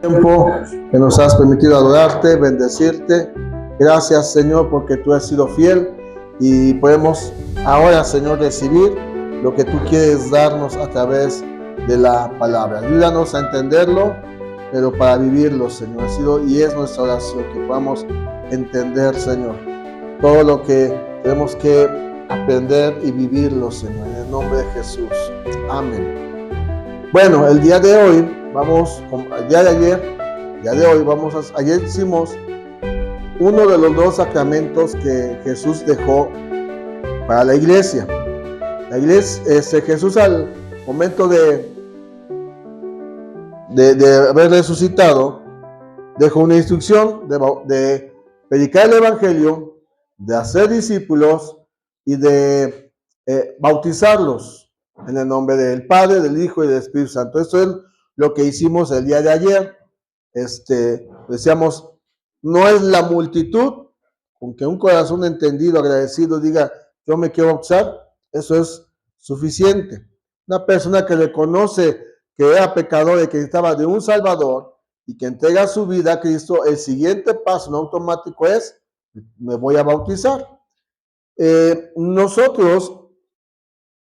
Tiempo que nos has permitido adorarte, bendecirte. Gracias, Señor, porque tú has sido fiel y podemos ahora, Señor, recibir lo que tú quieres darnos a través de la palabra. Ayúdanos a entenderlo, pero para vivirlo, Señor. Ha sido y es nuestra oración que podamos entender, Señor, todo lo que tenemos que aprender y vivirlo, Señor, en el nombre de Jesús. Amén. Bueno, el día de hoy ayer hicimos uno de los dos sacramentos que Jesús dejó para la iglesia. La iglesia, Jesús al momento de haber resucitado, dejó una instrucción de predicar el evangelio, de hacer discípulos y de bautizarlos en el nombre del Padre, del Hijo y del Espíritu Santo. Esto es lo que hicimos el día de ayer. Decíamos, no es la multitud, con que un corazón entendido, agradecido, diga, yo me quiero bautizar, eso es suficiente. Una persona que reconoce que era pecador y que necesitaba de un Salvador y que entrega su vida a Cristo, el siguiente paso no automático es, me voy a bautizar. Nosotros,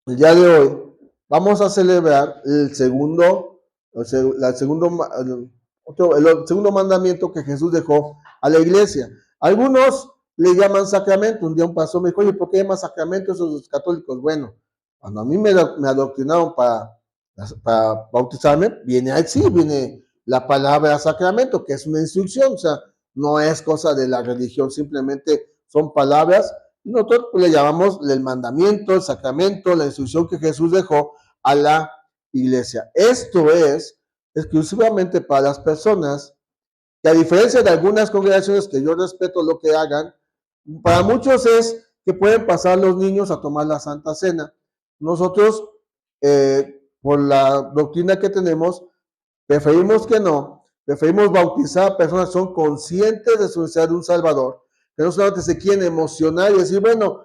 el día de hoy, vamos a celebrar el segundo mandamiento que Jesús dejó a la iglesia. Algunos le llaman sacramento. Un día un pastor me dijo, oye, ¿por qué llaman sacramento esos los católicos? Bueno, cuando a mí me adoctrinaron para bautizarme, viene la palabra sacramento, que es una instrucción, o sea, no es cosa de la religión, simplemente son palabras. Y nosotros le llamamos el mandamiento, el sacramento, la instrucción que Jesús dejó a la iglesia. Esto es exclusivamente para las personas que, a diferencia de algunas congregaciones que yo respeto lo que hagan, para muchos es que pueden pasar los niños a tomar la Santa Cena. Nosotros, por la doctrina que tenemos, preferimos que no, preferimos bautizar a personas que son conscientes de su necesidad de un Salvador, que no solamente se quieren emocionar y decir, bueno,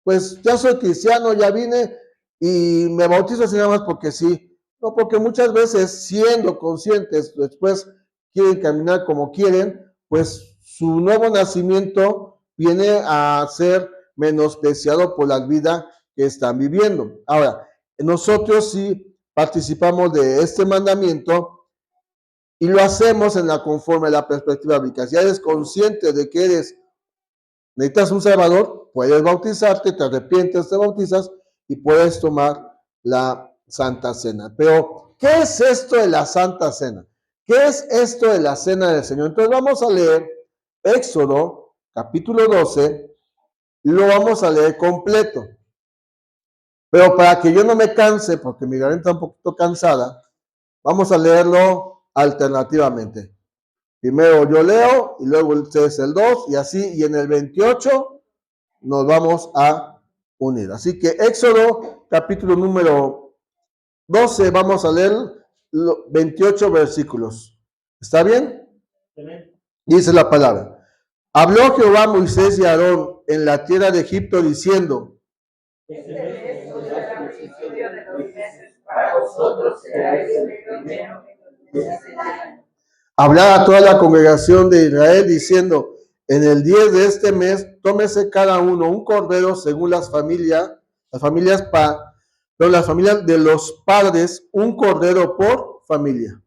pues ya soy cristiano, ya vine y me bautizo así nada más porque sí. No, porque muchas veces, siendo conscientes, después quieren caminar como quieren, pues su nuevo nacimiento viene a ser menospreciado por la vida que están viviendo. Ahora, nosotros sí participamos de este mandamiento y lo hacemos conforme a la perspectiva bíblica. Si eres consciente de que necesitas un Salvador, puedes bautizarte, te arrepientes, te bautizas y puedes tomar la Santa Cena. Pero, ¿qué es esto de la Santa Cena? ¿Qué es esto de la Cena del Señor? Entonces vamos a leer Éxodo, capítulo 12, y lo vamos a leer completo. Pero para que yo no me canse, porque mi garganta está un poquito cansada, vamos a leerlo alternativamente. Primero yo leo y luego ustedes el 2 y así, y en el 28 nos vamos a unir. Así que Éxodo capítulo número 12, vamos a leer 28 versículos. ¿Está bien? Dice la palabra. Habló Jehová a Moisés y a Aarón en la tierra de Egipto diciendo, hablar a toda la congregación de Israel diciendo, en el 10 de este mes, tómese cada uno un cordero según las familias de los padres, un cordero por familia.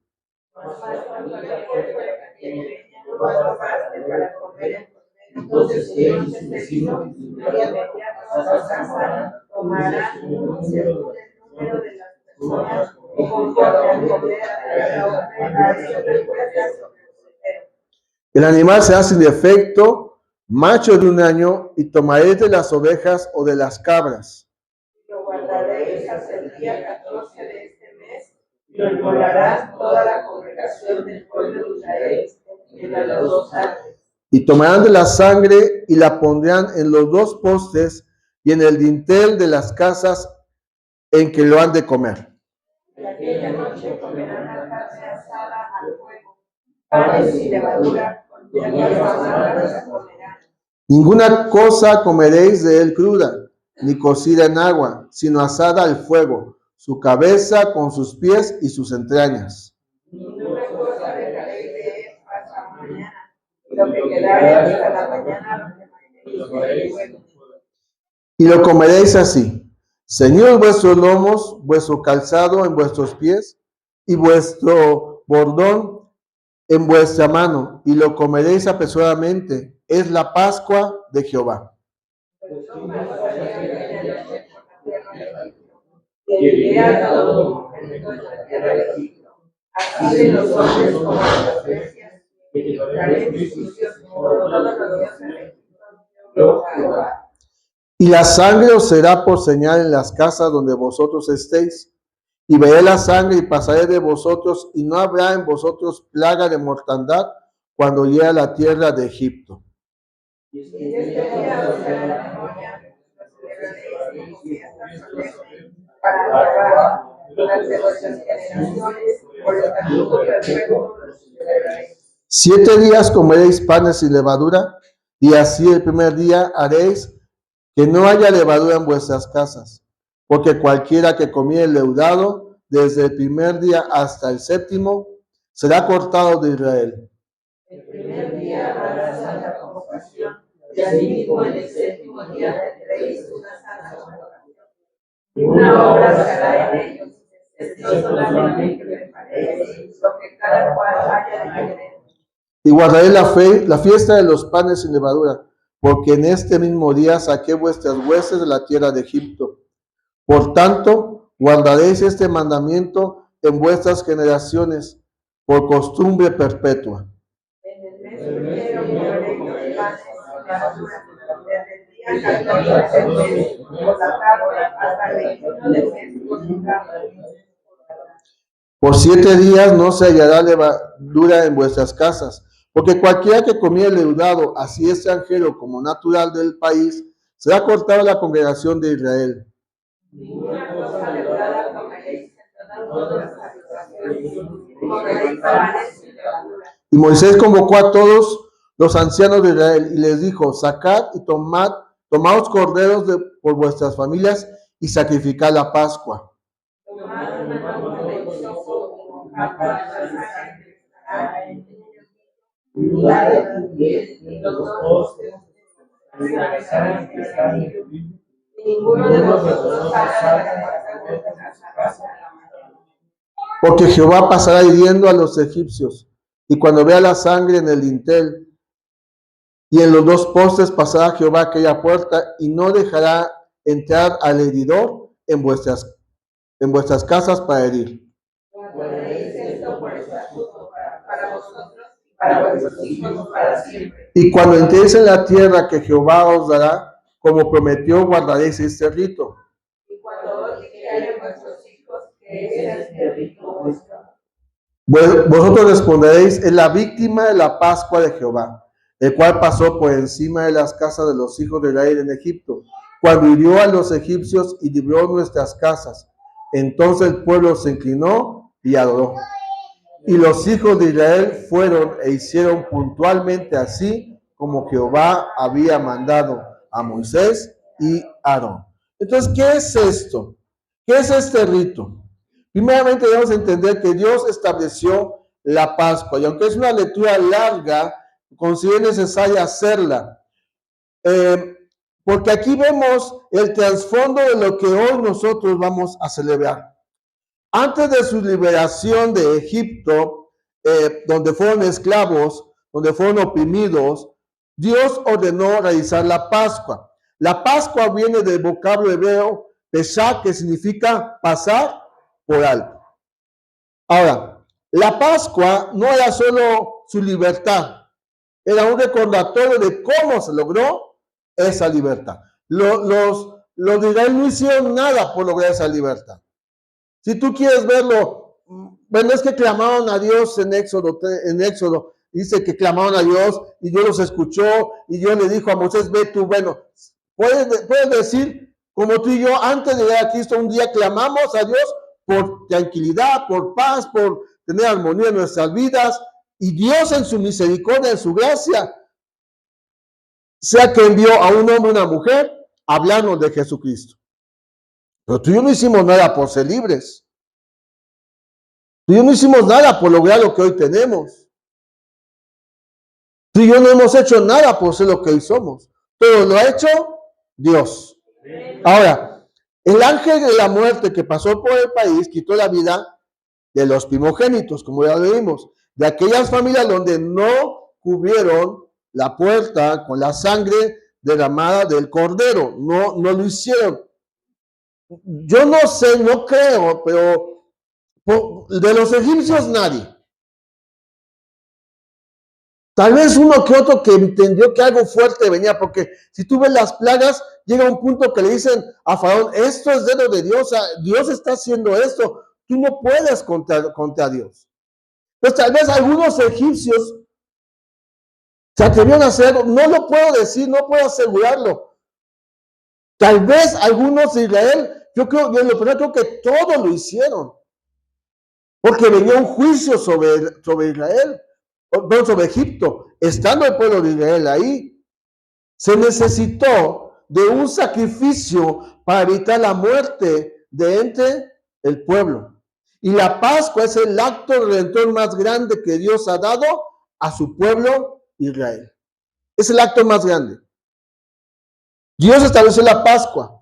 Entonces ellos y sus vecinos tomarán un número de las personas el animal será sin defecto, macho de 1 año, y tomaréis de las ovejas o de las cabras. Lo guardaréis hasta el día 14 de este mes, y lo inmolará toda la congregación del pueblo de Israel en las 2 tardes. Y tomarán de la sangre y la pondrán en los 2 postes y en el dintel de las casas en que lo han de comer. Y aquella noche comerán la carne asada al fuego, panes y levadura, y aquellas asadas comerán. Ninguna cosa comeréis de él cruda, ni cocida en agua, sino asada al fuego, su cabeza con sus pies y sus entrañas. Ninguna cosa dejaréis lo que quedare hasta la mañana, y lo comeréis así. Ceñid vuestros lomos, vuestro calzado en vuestros pies, y vuestro bordón en vuestra mano, y lo comeréis apresuradamente. Es la Pascua de Jehová. que viviera todo momento en la tierra de Egipto. Así de los hombres como de las bestias, que libraré mis juicios por todos los dioses de Egipto. Yo, Jehová. Y la sangre os será por señal en las casas donde vosotros estéis. Y veré la sangre y pasaré de vosotros, y no habrá en vosotros plaga de mortandad cuando llegue a la tierra de Egipto. Y este día os será la memoria, lo celebraréis como fiesta solemne para Jehová durante vuestras generaciones, por el estatuto perpetuo lo celebraréis. 7 días comeréis panes sin levadura, y así el primer día haréis que no haya levadura en vuestras casas, porque cualquiera que comiere leudado desde el primer día hasta el séptimo será cortado de Israel. El primer día habrá santa convocación, y asimismo en el séptimo día tendréis una santa convocación. Una obra se hará en ellos, esto solamente que preparéis lo que cada cual haya de querer. Y guardaré la fiesta de los panes sin levadura, porque en este mismo día saqué vuestras huestes de la tierra de Egipto. Por tanto, guardaréis este mandamiento en vuestras generaciones, por costumbre perpetua. En el mes primero comeréis los panes sin levadura, desde el día 14 del mes, por la tarde, hasta el 21 del mes, por su tarde. Por 7 días no se hallará levadura en vuestras casas, porque cualquiera que comiere leudado, así extranjero como natural del país, será cortado de la congregación de Israel. Ninguna cosa leudada comeréis en todas las habitaciones, comeréis panes sin levadura. Y Moisés convocó a todos los ancianos de Israel y les dijo: sacad y tomaos corderos por vuestras familias y sacrificad la Pascua. Tomad una hoja de hisopo y mojad la sangre que estará en ellos, y la de tu piel y los ojos y ninguno de vosotros salga de la puerta de vuestra casa a la mañana. Porque Jehová pasará hiriendo a los egipcios, y cuando vea la sangre en el dintel y en los 2 postes, pasará Jehová aquella puerta y no dejará entrar al heridor en vuestras casas para herir. Guardaréis esto por estatuto para vosotros y para vuestros hijos para siempre. Y cuando entréis en la tierra que Jehová os dará, como prometió, guardaréis este rito. Y cuando os dijeren vuestros hijos que es este rito vuestro, Vosotros responderéis: es la víctima de la Pascua de Jehová, el cual pasó por encima de las casas de los hijos de Israel en Egipto, cuando hirió a los egipcios y libró nuestras casas. Entonces el pueblo se inclinó y adoró. Y los hijos de Israel fueron e hicieron puntualmente así como Jehová había mandado a Moisés y a Aarón. Entonces, ¿qué es esto? ¿Qué es este rito? Primeramente debemos entender que Dios estableció la Pascua, y aunque es una lectura larga, considero necesaria hacerla, porque aquí vemos el trasfondo de lo que hoy nosotros vamos a celebrar. Antes de su liberación de Egipto, donde fueron esclavos, donde fueron oprimidos, Dios ordenó realizar la Pascua. La Pascua viene del vocablo hebreo Pesach, que significa pasar por alto. Ahora, la Pascua no era solo su libertad, era un recordatorio de cómo se logró esa libertad. Los de Israel no hicieron nada por lograr esa libertad. Si tú quieres verlo, bueno, es que clamaron a Dios en Éxodo, dice que clamaron a Dios y Dios los escuchó y Dios le dijo a Moisés: ve tú. Bueno, puedes decir, como tú y yo, antes de llegar a Cristo, un día clamamos a Dios por tranquilidad, por paz, por tener armonía en nuestras vidas, y Dios en su misericordia, en su gracia, sea que envió a un hombre y una mujer a hablarnos de Jesucristo. Pero tú y yo no hicimos nada por ser libres. Tú y yo no hicimos nada por lograr lo que hoy tenemos. Tú y yo no hemos hecho nada por ser lo que hoy somos. Todo lo ha hecho Dios. Ahora, el ángel de la muerte que pasó por el país quitó la vida de los primogénitos, como ya lo vimos, de aquellas familias donde no cubrieron la puerta con la sangre derramada del cordero. No lo hicieron. Yo no sé, no creo, pero de los egipcios nadie. Tal vez uno que otro que entendió que algo fuerte venía, porque si tú ves las plagas, llega un punto que le dicen a Faraón, esto es dedo de Dios, Dios está haciendo esto, tú no puedes contra Dios. Pues tal vez algunos egipcios se atrevieron a hacerlo, no lo puedo decir, no puedo asegurarlo. Tal vez algunos de Israel, yo creo que todos lo hicieron, porque venía un juicio sobre Israel, perdón, sobre Egipto, estando el pueblo de Israel ahí. Se necesitó de un sacrificio para evitar la muerte de entre el pueblo. Y la Pascua es el acto redentor más grande que Dios ha dado a su pueblo Israel. Es el acto más grande. Dios estableció la Pascua.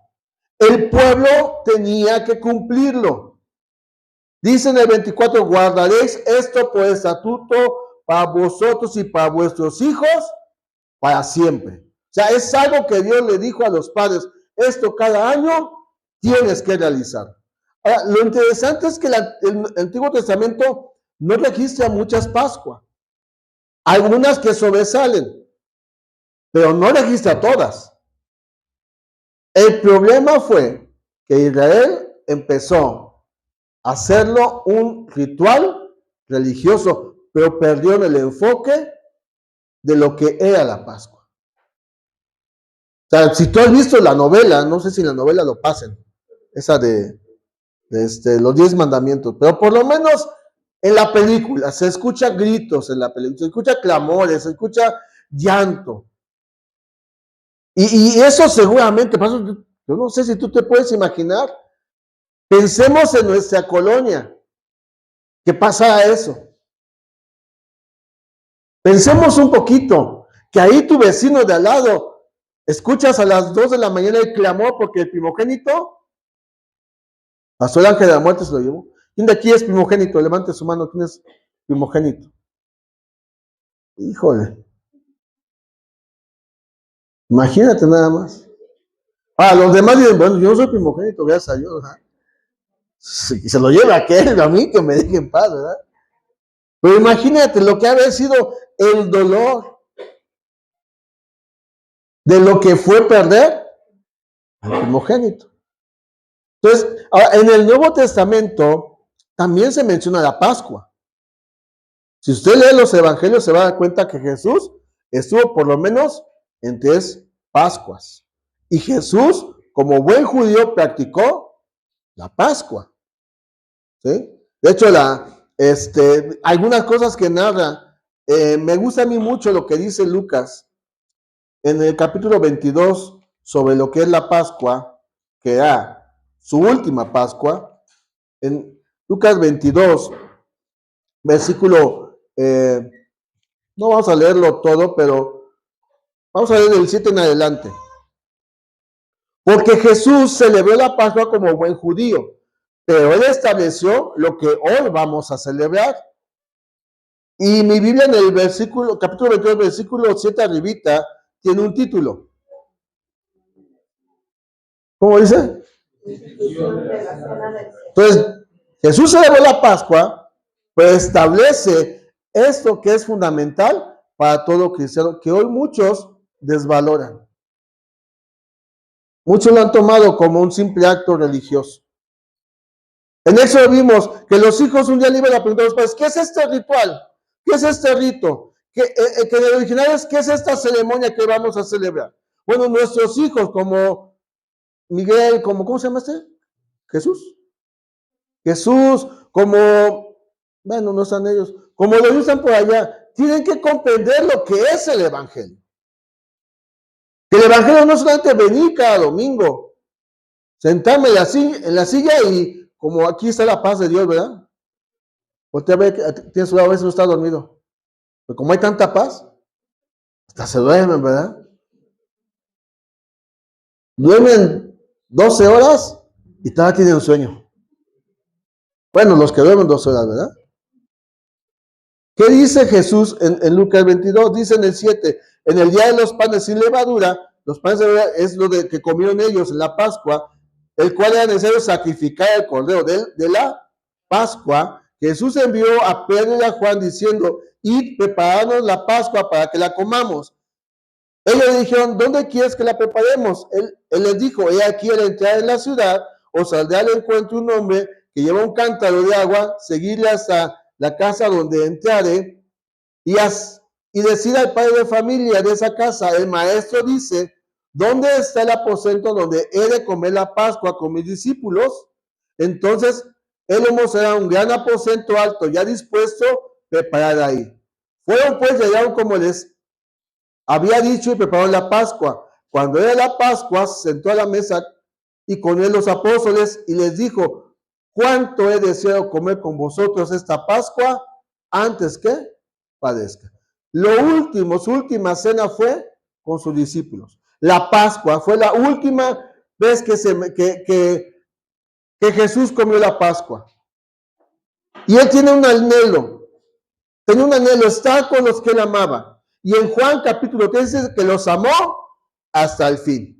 El pueblo tenía que cumplirlo. Dice en el 24, guardaréis esto por estatuto para vosotros y para vuestros hijos para siempre. O sea, es algo que Dios le dijo a los padres, esto cada año tienes que realizar. Ahora, lo interesante es que el Antiguo Testamento no registra muchas Pascuas. Algunas que sobresalen, pero no registra todas. El problema fue que Israel empezó a hacerlo un ritual religioso, pero perdió el enfoque de lo que era la Pascua. O sea, si tú has visto la novela, no sé si en la novela lo pasen, esa de los 10 mandamientos, pero por lo menos en la película se escucha gritos en la película, se escucha clamores, se escucha llanto. Y eso seguramente, yo no sé si tú te puedes imaginar. Pensemos en nuestra colonia, que pasa eso. Pensemos un poquito, que ahí tu vecino de al lado, escuchas a las 2 de la mañana el clamor porque el primogénito pasó, el ángel de la muerte se lo llevó. ¿Quién de aquí es primogénito? Levante su mano, ¿quién es primogénito? Híjole. Imagínate nada más. Los demás dicen, bueno, yo no soy primogénito, gracias a Dios, ¿verdad? Si se lo lleva aquel, a mí que me deje en paz, ¿verdad? Pero imagínate lo que ha haber sido el dolor de lo que fue perder al primogénito. Entonces, en el Nuevo Testamento también se menciona la Pascua. Si usted lee los evangelios se va a dar cuenta que Jesús estuvo por lo menos en 3 Pascuas. Y Jesús, como buen judío, practicó la Pascua. ¿Sí? De hecho, algunas cosas que narra, me gusta a mí mucho lo que dice Lucas en el capítulo 22 sobre lo que es la Pascua, que era su última Pascua. En Lucas 22, versículo, no vamos a leerlo todo, pero vamos a leer del 7 en adelante. Porque Jesús celebró la Pascua como buen judío, pero él estableció lo que hoy vamos a celebrar. Y mi Biblia en el capítulo 22, versículo 7 arribita, tiene un título. ¿Cómo dice? Entonces, Jesús celebró la Pascua, pero establece esto que es fundamental para todo cristiano, que hoy muchos desvaloran. Muchos lo han tomado como un simple acto religioso. En Éxodo vimos que los hijos un día le iban a preguntar a los padres, ¿qué es este ritual? ¿Qué es este rito? Que en el original es, ¿qué es esta ceremonia que vamos a celebrar? Bueno, nuestros hijos como Miguel, ¿cómo se llama este? Jesús. Jesús, como, bueno, no están ellos, como lo usan por allá, tienen que comprender lo que es el Evangelio. Que el Evangelio no es solamente venir cada domingo, sentarme en la silla y como aquí está la paz de Dios, ¿verdad? Usted ve que tienes a veces no está dormido. Pero como hay tanta paz, Hasta se duermen, ¿verdad? Duermen 12 horas y todavía tienen sueño. Bueno, los que duermen 12 horas, ¿verdad? ¿Qué dice Jesús en Lucas 22? Dice en el 7, en el día de los panes sin levadura, los panes sin levadura es lo de que comieron ellos en la Pascua, el cual era necesario sacrificar el cordero de la Pascua. Jesús envió a Pedro y a Juan diciendo, id, prepararnos la Pascua para que la comamos. Ellos le dijeron, ¿dónde quieres que la preparemos? Él les dijo, he aquí a la entrada de la ciudad, os saldrá al encuentro un hombre que lleva un cántaro de agua, seguirle hasta la casa donde entrare y decir al padre de familia de esa casa, el maestro dice, ¿dónde está el aposento donde he de comer la Pascua con mis discípulos? Entonces, él les mostrará un gran aposento alto, ya dispuesto, preparar ahí. Fueron pues, llegaron como les había dicho y prepararon la Pascua. Cuando era la Pascua, se sentó a la mesa y con él los apóstoles y les dijo, ¿cuánto he deseado comer con vosotros esta Pascua antes que padezca? Lo último, su última cena fue con sus discípulos. La Pascua fue la última vez que Jesús comió la Pascua. Y él tiene un anhelo, tenía un anhelo, estar con los que él amaba. Y en Juan capítulo 13 dice que los amó hasta el fin.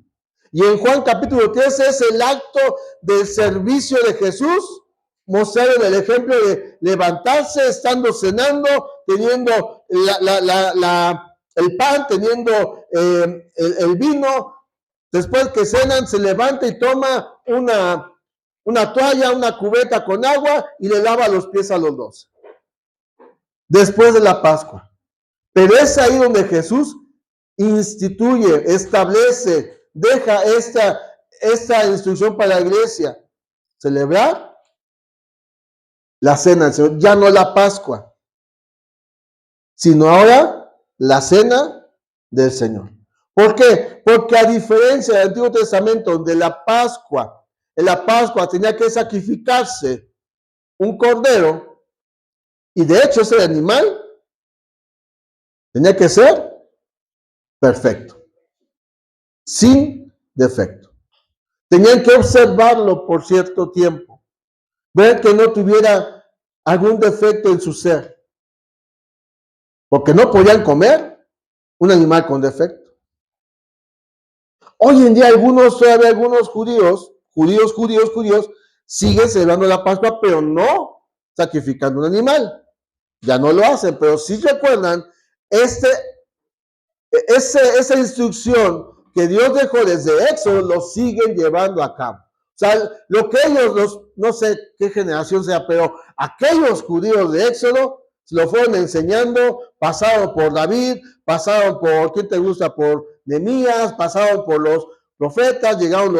Y en Juan capítulo 13 es el acto del servicio de Jesús, mostrando el ejemplo de levantarse, estando cenando, teniendo el pan, teniendo el vino. Después que cenan, se levanta y toma una toalla, una cubeta con agua y le lava los pies a los dos. Después de la Pascua. Pero es ahí donde Jesús instituye, establece, deja esta instrucción para la iglesia. Celebrar la cena del Señor, ya no la Pascua, sino ahora la cena del Señor. ¿Por qué? Porque a diferencia del Antiguo Testamento, donde en la Pascua tenía que sacrificarse un cordero, y de hecho ese animal tenía que ser perfecto, sin defecto. Tenían que observarlo por cierto tiempo, ver que no tuviera algún defecto en su ser, porque no podían comer un animal con defecto. Hoy en día todavía algunos judíos, siguen celebrando la Pascua, pero no sacrificando un animal. Ya no lo hacen, pero sí recuerdan esa instrucción que Dios dejó desde Éxodo, lo siguen llevando a cabo. O sea, lo que ellos, no sé qué generación sea, pero aquellos judíos de Éxodo se lo fueron enseñando, pasaron por David, pasaron por, ¿quién te gusta? Por Nehemías, pasaron por los profetas, llegaron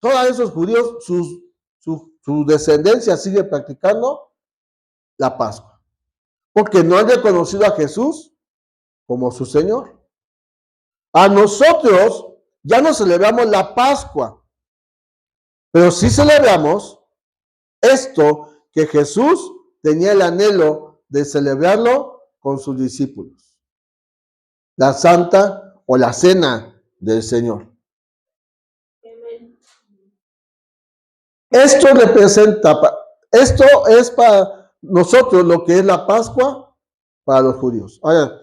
todos esos judíos, su descendencia sigue practicando la Pascua, porque no han reconocido a Jesús como su Señor. A nosotros ya no celebramos la Pascua, pero sí celebramos esto que Jesús tenía el anhelo de celebrarlo con sus discípulos. La Santa o la Cena del Señor. Esto es para nosotros lo que es la Pascua para los judíos. Ahora,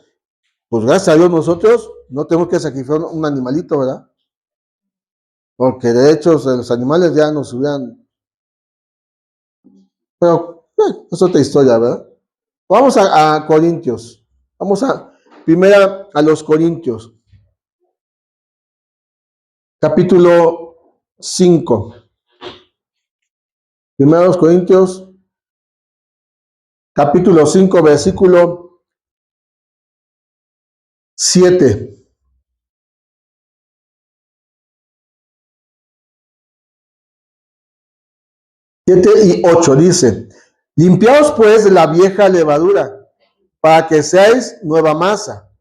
pues gracias a Dios nosotros no tenemos que sacrificar un animalito, ¿verdad? Porque de hecho los animales ya nos hubieran... Pero es otra historia, ¿verdad? Vamos a Corintios. Vamos primera a los Corintios. Capítulo 5. Primera a los Corintios. Capítulo 5, versículo 7. 7 y 8 dice, limpiaos pues de la vieja levadura, para que seáis nueva masa,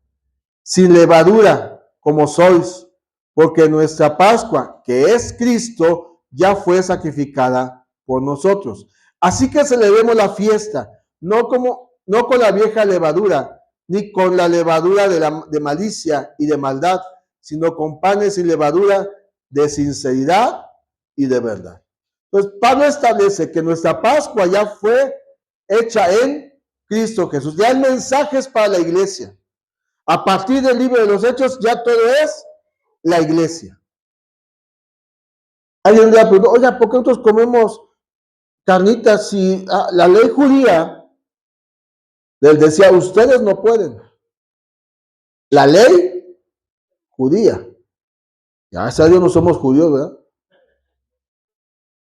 sin levadura, como sois, porque nuestra Pascua, que es Cristo, ya fue sacrificada por nosotros. Así que celebremos la fiesta, no con la vieja levadura, ni con la levadura de malicia y de maldad, sino con panes y levadura de sinceridad y de verdad. Entonces, Pablo establece que nuestra Pascua ya fue hecha en Cristo Jesús. Ya el mensaje es para la iglesia. A partir del libro de los Hechos, ya todo es la iglesia. Alguien le preguntó, oiga, ¿por qué nosotros comemos carnitas si la ley judía les decía, ustedes no pueden? La ley judía. Ya sabido, no somos judíos, ¿verdad?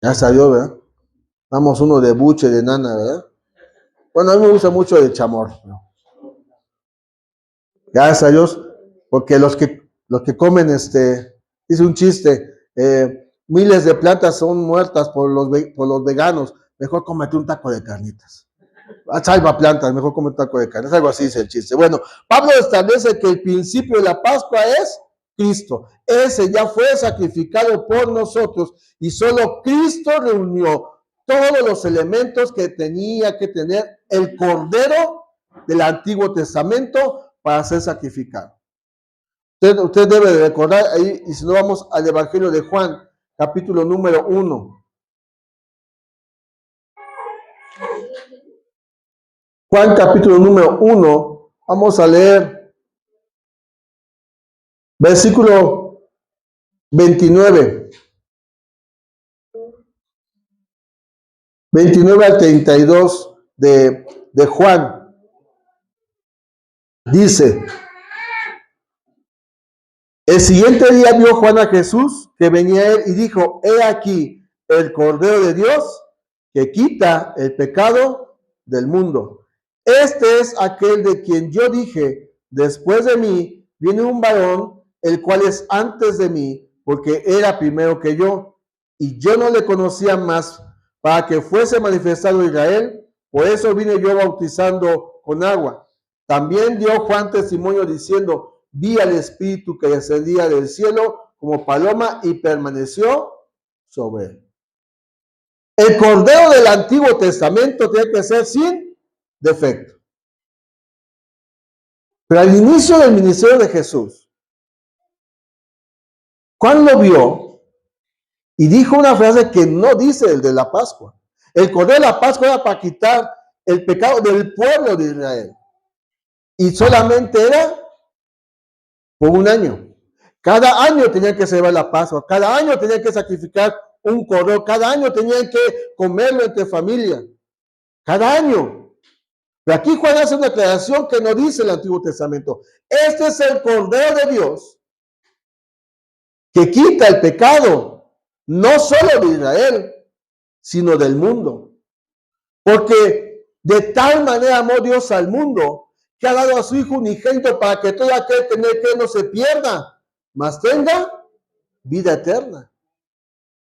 Ya sabido, ¿verdad? Damos uno de buche, de nana, ¿verdad? Bueno, a mí me gusta mucho el chamor, ¿no? Gracias a Dios, porque los que comen, dice un chiste, miles de plantas son muertas por los veganos, mejor cómete un taco de carnitas. Salva plantas, mejor come un taco de carnitas, algo así dice el chiste. Bueno, Pablo establece que el principio de la Pascua es Cristo. Ese ya fue sacrificado por nosotros y solo Cristo reunió todos los elementos que tenía que tener el Cordero del Antiguo Testamento para ser sacrificado. Usted debe de recordar ahí, y si no vamos al Evangelio de Juan, capítulo número 1. Juan capítulo número 1, vamos a leer versículo 29. 29 al 32 de Juan. Dice, el siguiente día vio Juan a Jesús que venía a él y dijo, he aquí el Cordero de Dios que quita el pecado del mundo. Este es aquel de quien yo dije, después de mí viene un varón, el cual es antes de mí, porque era primero que yo, y yo no le conocía más, para que fuese manifestado Israel, por eso vine yo bautizando con agua. También dio Juan testimonio diciendo, vi al Espíritu que descendía del cielo como paloma y permaneció sobre él. El Cordero del Antiguo Testamento tiene que ser sin defecto. Pero al inicio del ministerio de Jesús, Juan lo vio y dijo una frase que no dice el de la Pascua. El Cordero de la Pascua era para quitar el pecado del pueblo de Israel. Y solamente era por un año. Cada año tenían que celebrar la Pascua, cada año tenían que sacrificar un cordero, cada año tenían que comerlo entre familia. Cada año. Pero aquí Juan hace una aclaración que no dice el Antiguo Testamento. Este es el Cordero de Dios que quita el pecado, no solo de Israel, sino del mundo. Porque de tal manera amó Dios al mundo, que ha dado a su Hijo unigénito para que todo aquel que no se pierda, mas tenga vida eterna.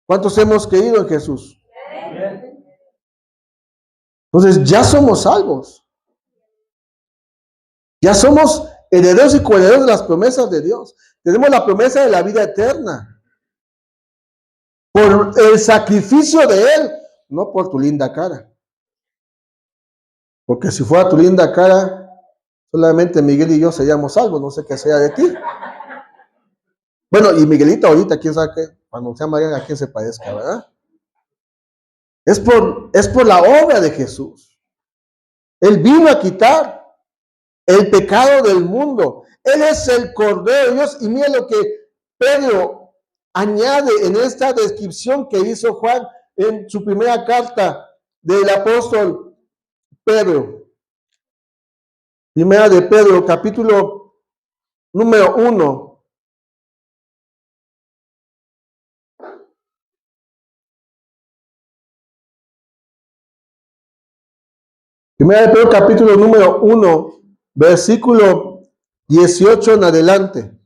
¿Cuántos hemos creído en Jesús? Entonces ya somos salvos. Ya somos herederos y coherederos de las promesas de Dios. Tenemos la promesa de la vida eterna. Por el sacrificio de Él, no por tu linda cara. Porque si fuera tu linda cara, solamente Miguel y yo seríamos salvos, no sé qué sea de ti. Bueno, y Miguelito ahorita, quién sabe qué, cuando sea María, a quién se parezca, ¿verdad? Es por la obra de Jesús. Él vino a quitar el pecado del mundo. Él es el Cordero de Dios. Y mira lo que Pedro añade en esta descripción que hizo Juan en su primera carta del apóstol Pedro. Primera de Pedro, capítulo número 1. Primera de Pedro, capítulo número 1, versículo 18 en adelante.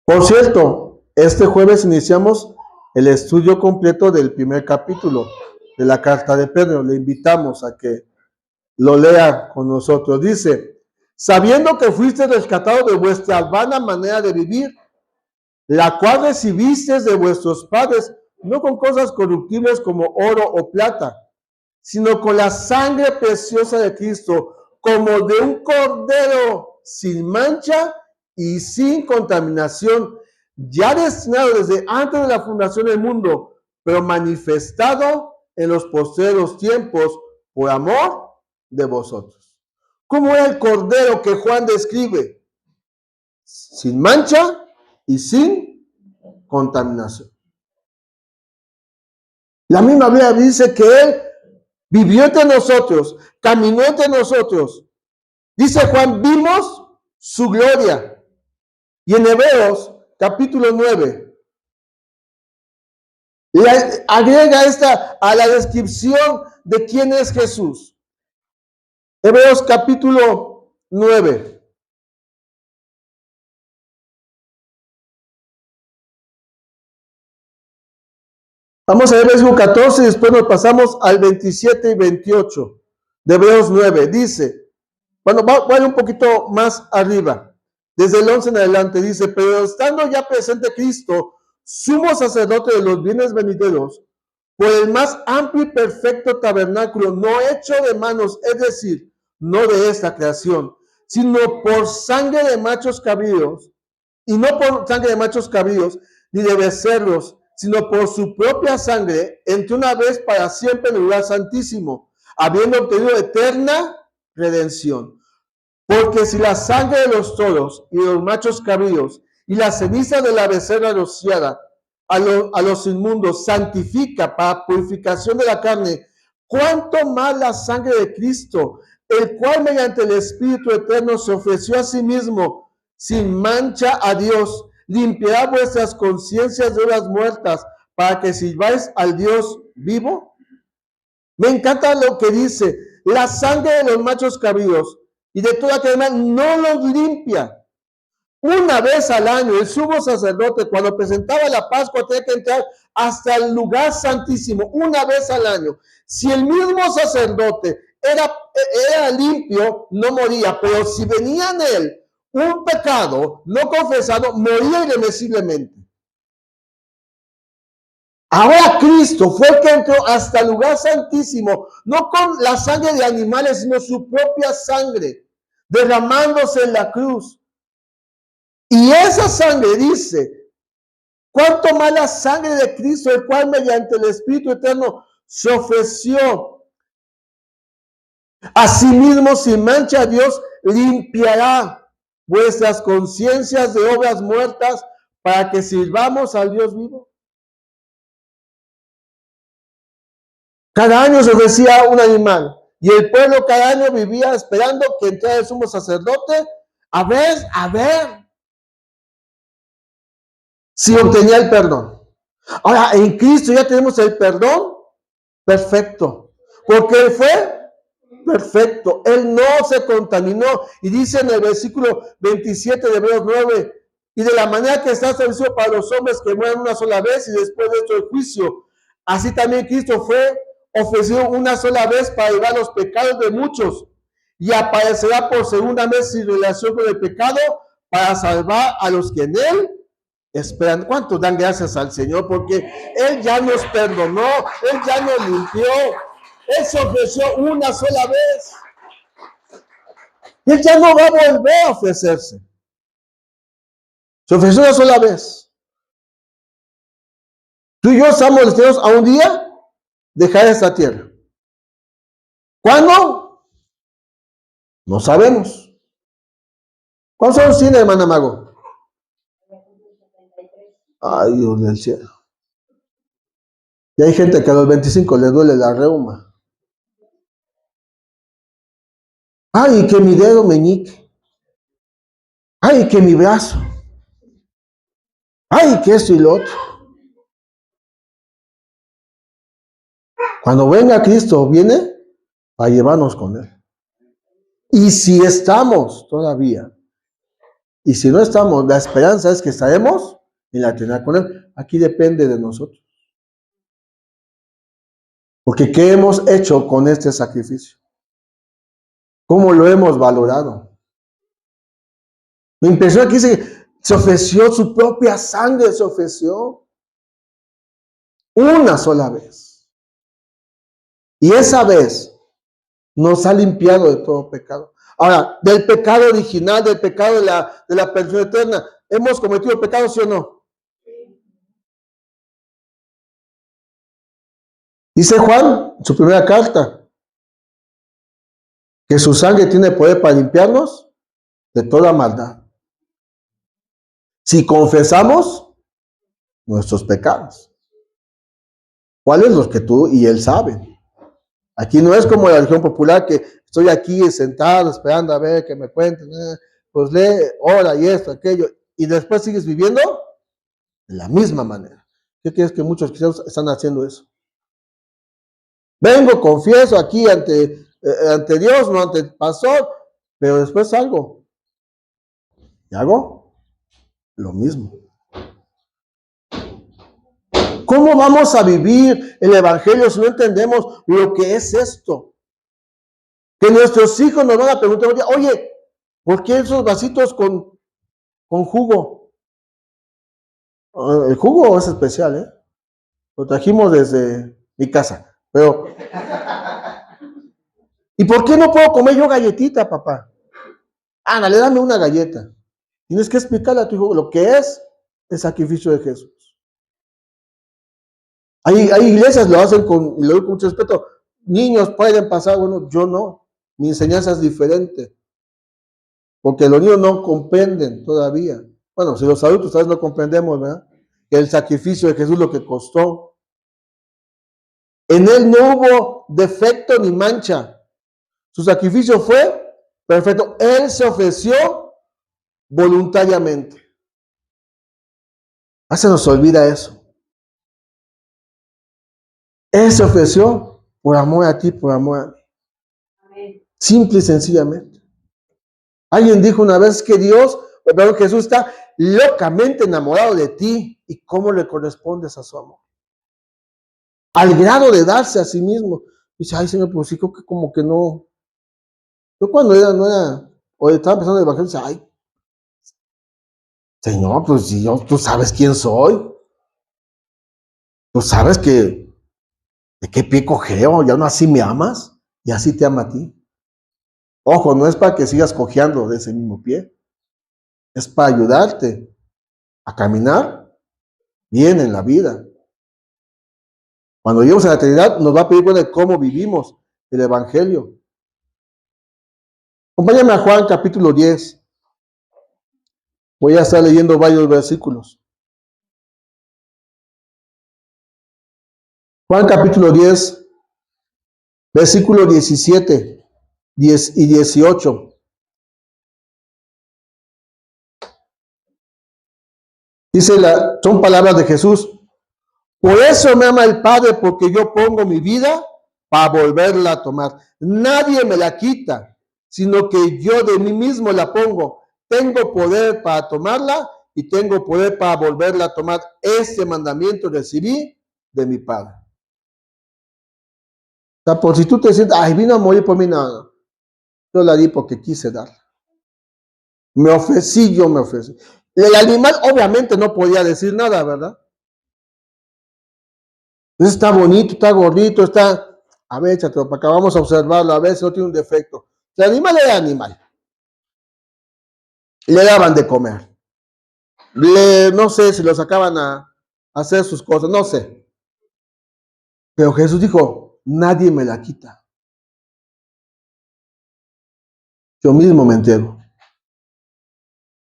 Por cierto, este jueves iniciamos el estudio completo del primer capítulo de la carta de Pedro. Le invitamos a que lo lea con nosotros. Dice, sabiendo que fuiste rescatados de vuestra vana manera de vivir, la cual recibisteis de vuestros padres, no con cosas corruptibles como oro o plata, sino con la sangre preciosa de Cristo, como de un cordero sin mancha y sin contaminación, ya destinado desde antes de la fundación del mundo, pero manifestado en los postreros tiempos por amor de vosotros. ¿Cómo era el cordero que Juan describe? Sin mancha y sin contaminación. La misma Biblia dice que Él vivió entre nosotros, caminó entre nosotros. Dice Juan, vimos su gloria. Y en Hebreos, capítulo 9, le agrega esta a la descripción de quién es Jesús. Hebreos, capítulo 9. Vamos a ver el versículo 14 y después nos pasamos al 27 y 28 de Hebreos 9. Dice, bueno, voy un poquito más arriba, desde el 11 en adelante, dice, pero estando ya presente Cristo, sumo sacerdote de los bienes venideros, por el más amplio y perfecto tabernáculo, no hecho de manos, es decir, no de esta creación, sino por sangre de machos cabríos, y no por sangre de machos cabríos, ni de becerros, sino por su propia sangre, entró una vez para siempre en el lugar santísimo, habiendo obtenido eterna redención. Porque si la sangre de los toros y de los machos cabríos y la ceniza de la becerra rociada a los inmundos santifica para purificación de la carne, cuánto más la sangre de Cristo, el cual mediante el Espíritu eterno se ofreció a sí mismo sin mancha a Dios, limpiará vuestras conciencias de obras muertas para que sirváis al Dios vivo. Me encanta lo que dice, la sangre de los machos cabríos y de toda cadena no los limpia. Una vez al año, el sumo sacerdote, cuando presentaba la Pascua, tenía que entrar hasta el lugar santísimo, una vez al año. Si el mismo sacerdote era limpio, no moría, pero si venía en él un pecado no confesado, moría irremisiblemente. Ahora Cristo fue el que entró hasta el lugar santísimo, no con la sangre de animales, sino su propia sangre, derramándose en la cruz. Y esa sangre dice, cuánto más la sangre de Cristo, el cual mediante el Espíritu Eterno se ofreció a sí mismo sin mancha a Dios, limpiará vuestras conciencias de obras muertas para que sirvamos al Dios vivo. Cada año se ofrecía un animal y el pueblo cada año vivía esperando que entrara el sumo sacerdote a ver si obtenía el perdón. Ahora, en Cristo ya tenemos el perdón perfecto, porque Él fue perfecto, Él no se contaminó. Y dice en el versículo 27 de Hebreos 9, y de la manera que está establecido para los hombres que mueren una sola vez y después de esto el juicio, así también Cristo fue ofrecido una sola vez para llevar los pecados de muchos, y aparecerá por segunda vez sin relación con el pecado para salvar a los que en Él esperan. ¿Cuántos dan gracias al Señor? Porque Él ya nos perdonó, Él ya nos limpió, Él se ofreció una sola vez. Y Él ya no va a volver a ofrecerse. Se ofreció una sola vez. Tú y yo estamos destinados a un día dejar esta tierra. ¿Cuándo? No sabemos. ¿Cuántos años tiene, hermana Mago? Ay, Dios del cielo. Y hay gente que a los 25 le duele la reuma. Ay, que mi dedo meñique. Ay, que mi brazo. Ay, que esto y lo otro. Cuando venga Cristo, viene a llevarnos con Él. Y si estamos todavía, y si no estamos, la esperanza es que estaremos en la eternidad con Él. Aquí depende de nosotros. Porque ¿qué hemos hecho con este sacrificio? ¿Cómo lo hemos valorado? Me impresiona que dice, se ofreció su propia sangre, se ofreció una sola vez. Y esa vez nos ha limpiado de todo pecado. Ahora, del pecado original, del pecado de la perdición eterna, ¿hemos cometido pecado, sí o no? Dice Juan en su primera carta que su sangre tiene poder para limpiarnos de toda maldad. Si confesamos nuestros pecados, ¿cuáles? Los que tú y él saben. Aquí no es como la religión popular que estoy aquí sentado esperando a ver que me cuenten, pues lee, ora y esto, aquello, y después sigues viviendo de la misma manera. ¿Qué crees que muchos cristianos están haciendo eso? Vengo, confieso aquí ante Dios, no ante el pastor, pero después salgo y hago lo mismo. ¿Cómo vamos a vivir el evangelio si no entendemos lo que es esto? Que nuestros hijos nos van a preguntar, oye, ¿por qué esos vasitos con jugo? El jugo es especial, ¿eh? Lo trajimos desde mi casa, pero ¿y por qué no puedo comer yo galletita, papá? Ándale, dame una galleta. Tienes que explicarle a tu hijo lo que es el sacrificio de Jesús. Hay iglesias lo hacen y lo digo con mucho respeto. Niños pueden pasar, bueno, yo no. Mi enseñanza es diferente. Porque los niños no comprenden todavía. Bueno, si los adultos tal vez no comprendemos, ¿verdad? Que el sacrificio de Jesús lo que costó. En él no hubo defecto ni mancha. Su sacrificio fue perfecto. Él se ofreció voluntariamente. Se nos olvida eso. Él se ofreció por amor a ti, por amor a mí. Amén. Simple y sencillamente. Alguien dijo una vez que Jesús está locamente enamorado de ti. ¿Y cómo le correspondes a su amor? Al grado de darse a sí mismo. Dice, ay Señor, pues sí, creo que como que no. Yo cuando o estaba empezando el evangelio, dice, ay, Señor, pues si tú sabes quién soy. Tú sabes que de qué pie cojeo, ya no así me amas y así te ama a ti. Ojo, no es para que sigas cojeando de ese mismo pie. Es para ayudarte a caminar bien en la vida. Cuando lleguemos a la eternidad, nos va a pedir cuenta de cómo vivimos el evangelio. Acompáñame a Juan capítulo 10. Voy a estar leyendo varios versículos. Juan capítulo 10, versículo 17, 10 y 18. Son palabras de Jesús. Por eso me ama el Padre, porque yo pongo mi vida para volverla a tomar. Nadie me la quita, sino que yo de mí mismo la pongo. Tengo poder para tomarla y tengo poder para volverla a tomar. Este mandamiento recibí de mi Padre. O sea, por si tú te sientes, ay, vino a morir por mí, no. Yo la di porque quise darla. Me ofrecí. El animal obviamente no podía decir nada, ¿verdad? Entonces está bonito, está gordito, a ver, échatelo para acá, vamos a observarlo, a ver si no tiene un defecto. El animal era animal. Le daban de comer. No sé si lo sacaban a hacer sus cosas, no sé. Pero Jesús dijo, nadie me la quita. Yo mismo me entrego.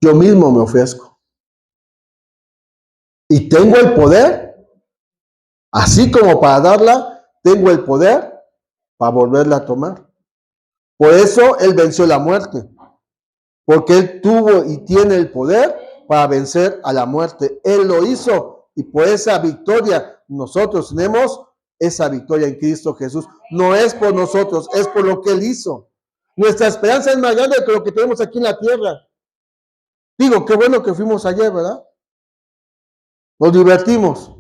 Yo mismo me ofrezco. Y tengo el poder, así como para darla, tengo el poder para volverla a tomar. Por eso Él venció la muerte. Porque Él tuvo y tiene el poder para vencer a la muerte. Él lo hizo y por esa victoria nosotros tenemos esa victoria en Cristo Jesús. No es por nosotros, es por lo que Él hizo. Nuestra esperanza es más grande que lo que tenemos aquí en la tierra. Digo, qué bueno que fuimos ayer, ¿verdad? Nos divertimos.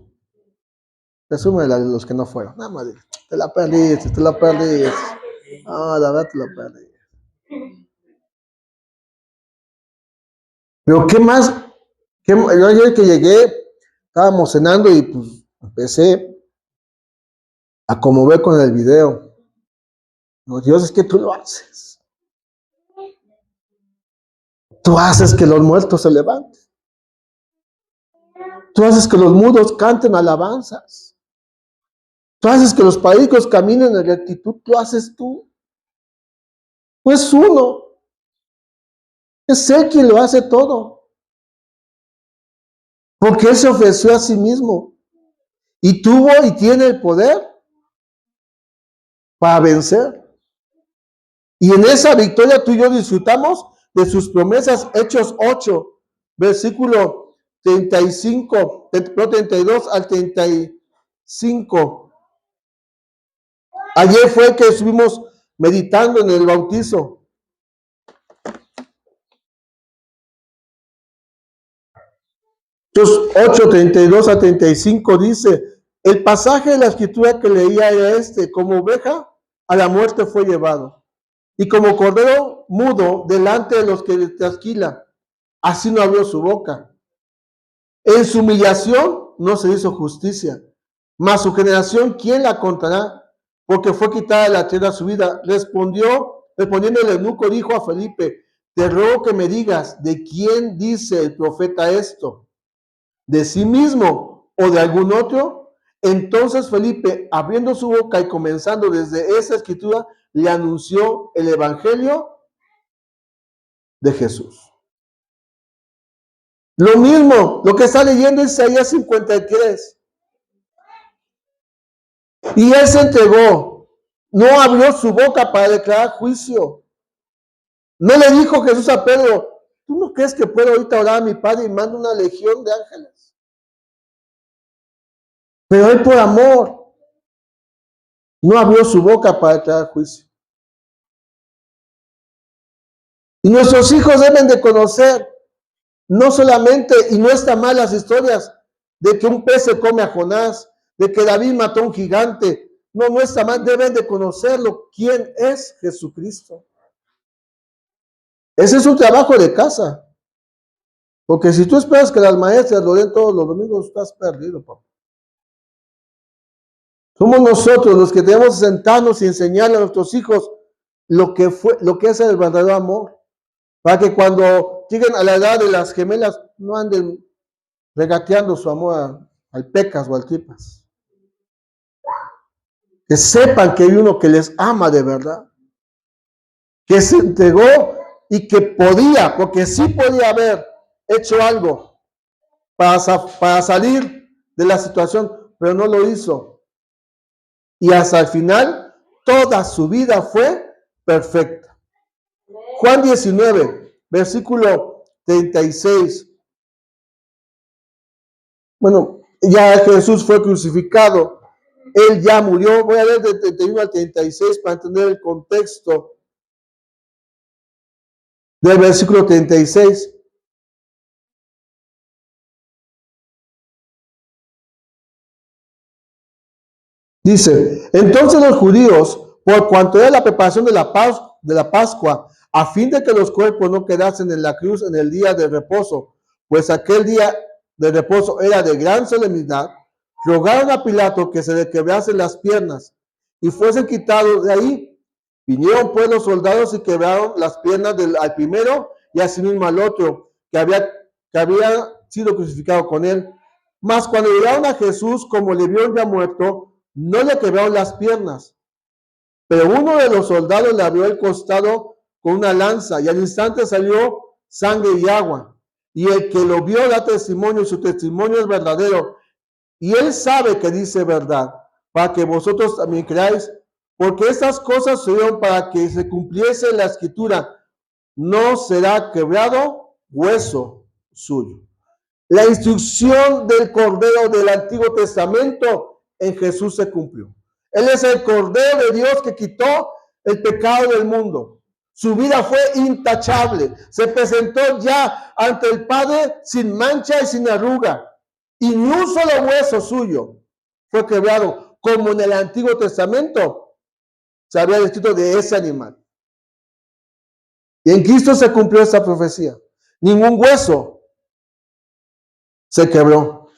Resúmela a los que no fueron. Nada más, te la perdiste. Ah, la verdad te la perdiste. Pero ¿qué más? Yo ayer que llegué, estábamos cenando y pues empecé a conmover con el video. No, Dios, es que tú lo haces. Tú haces que los muertos se levanten. Tú haces que los mudos canten alabanzas. Tú haces que los paralíticos caminen en rectitud. Lo haces tú. No es uno. Es Él quien lo hace todo. Porque Él se ofreció a sí mismo. Y tuvo y tiene el poder para vencer. Y en esa victoria tú y yo disfrutamos de sus promesas. Hechos 8, versículo 35, 32 al 35. Ayer fue que estuvimos meditando en el bautizo. Hechos 8, 32 a 35 dice, el pasaje de la escritura que leía era este: como oveja a la muerte fue llevado, y como cordero mudo delante de los que le trasquilan, así no abrió su boca. En su humillación no se hizo justicia, mas su generación, ¿quién la contará? Porque fue quitada de la tierra su vida. Respondiendo el eunuco, dijo a Felipe, te ruego que me digas, ¿de quién dice el profeta esto? ¿De sí mismo o de algún otro? Entonces Felipe, abriendo su boca y comenzando desde esa escritura, le anunció el evangelio de Jesús. Lo mismo, lo que está leyendo Isaías 53. Y él se entregó, no abrió su boca para declarar juicio. No le dijo Jesús a Pedro, ¿tú no crees que puedo ahorita orar a mi Padre y mando una legión de ángeles? Pero él por amor no abrió su boca para declarar juicio. Y nuestros hijos deben de conocer, no solamente, y no está mal las historias, de que un pez se come a Jonás, de que David mató a un gigante. No, no está mal, deben de conocerlo. ¿Quién es Jesucristo? Ese es un trabajo de casa. Porque si tú esperas que las maestras lo den todos los domingos, estás perdido, papá. Somos nosotros los que debemos sentarnos y enseñarle a nuestros hijos lo que es el verdadero amor. Para que cuando lleguen a la edad de las gemelas, no anden regateando su amor al pecas o al tripas. Que sepan que hay uno que les ama de verdad. Que se entregó y que podía, porque sí podía haber hecho algo para salir de la situación, pero no lo hizo. Y hasta el final, toda su vida fue perfecta. Juan 19, versículo 36. Bueno, ya Jesús fue crucificado. Él ya murió. Voy a leer de 31 al 36 para entender el contexto del versículo 36. Dice, entonces los judíos, por cuanto era la preparación de la Pascua, a fin de que los cuerpos no quedasen en la cruz en el día de reposo, pues aquel día de reposo era de gran solemnidad, rogaron a Pilato que se le quebrasen las piernas y fuesen quitados de ahí. Vinieron pues los soldados y quebraron las piernas al primero y asimismo al otro, que había sido crucificado con él. Mas cuando llegaron a Jesús, como le vieron ya muerto, no le quebraron las piernas, pero uno de los soldados le abrió el costado con una lanza y al instante salió sangre y agua. Y el que lo vio da testimonio y su testimonio es verdadero. Y él sabe que dice verdad, para que vosotros también creáis, porque estas cosas sucedieron para que se cumpliese la escritura. No será quebrado hueso suyo. La instrucción del Cordero del Antiguo Testamento en Jesús se cumplió. Él es el Cordero de Dios que quitó el pecado del mundo. Su vida fue intachable. Se presentó ya ante el Padre sin mancha y sin arruga. Y ni un solo hueso suyo fue quebrado, como en el Antiguo Testamento se había escrito de ese animal. Y en Cristo se cumplió esta profecía. Ningún hueso se quebró.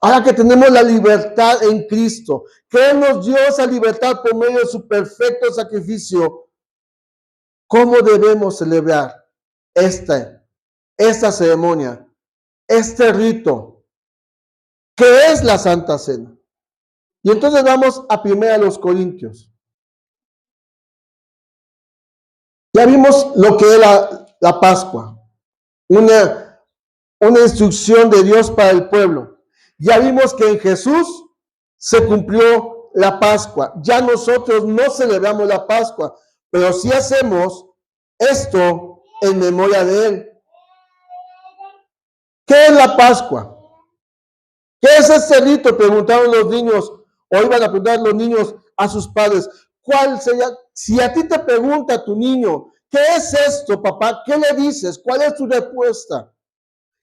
Ahora que tenemos la libertad en Cristo, que Él nos dio esa libertad por medio de su perfecto sacrificio, ¿cómo debemos celebrar esta ceremonia, este rito, que es la Santa Cena? Y entonces vamos a 1 Corintios. Ya vimos lo que es la Pascua, una instrucción de Dios para el pueblo. Ya vimos que en Jesús se cumplió la Pascua. Ya nosotros no celebramos la Pascua, pero sí hacemos esto en memoria de Él. ¿Qué es la Pascua? ¿Qué es este rito? Preguntaron los niños, o iban a preguntar los niños a sus padres. ¿Cuál sería? Si a ti te pregunta tu niño, ¿qué es esto, papá? ¿Qué le dices? ¿Cuál es tu respuesta?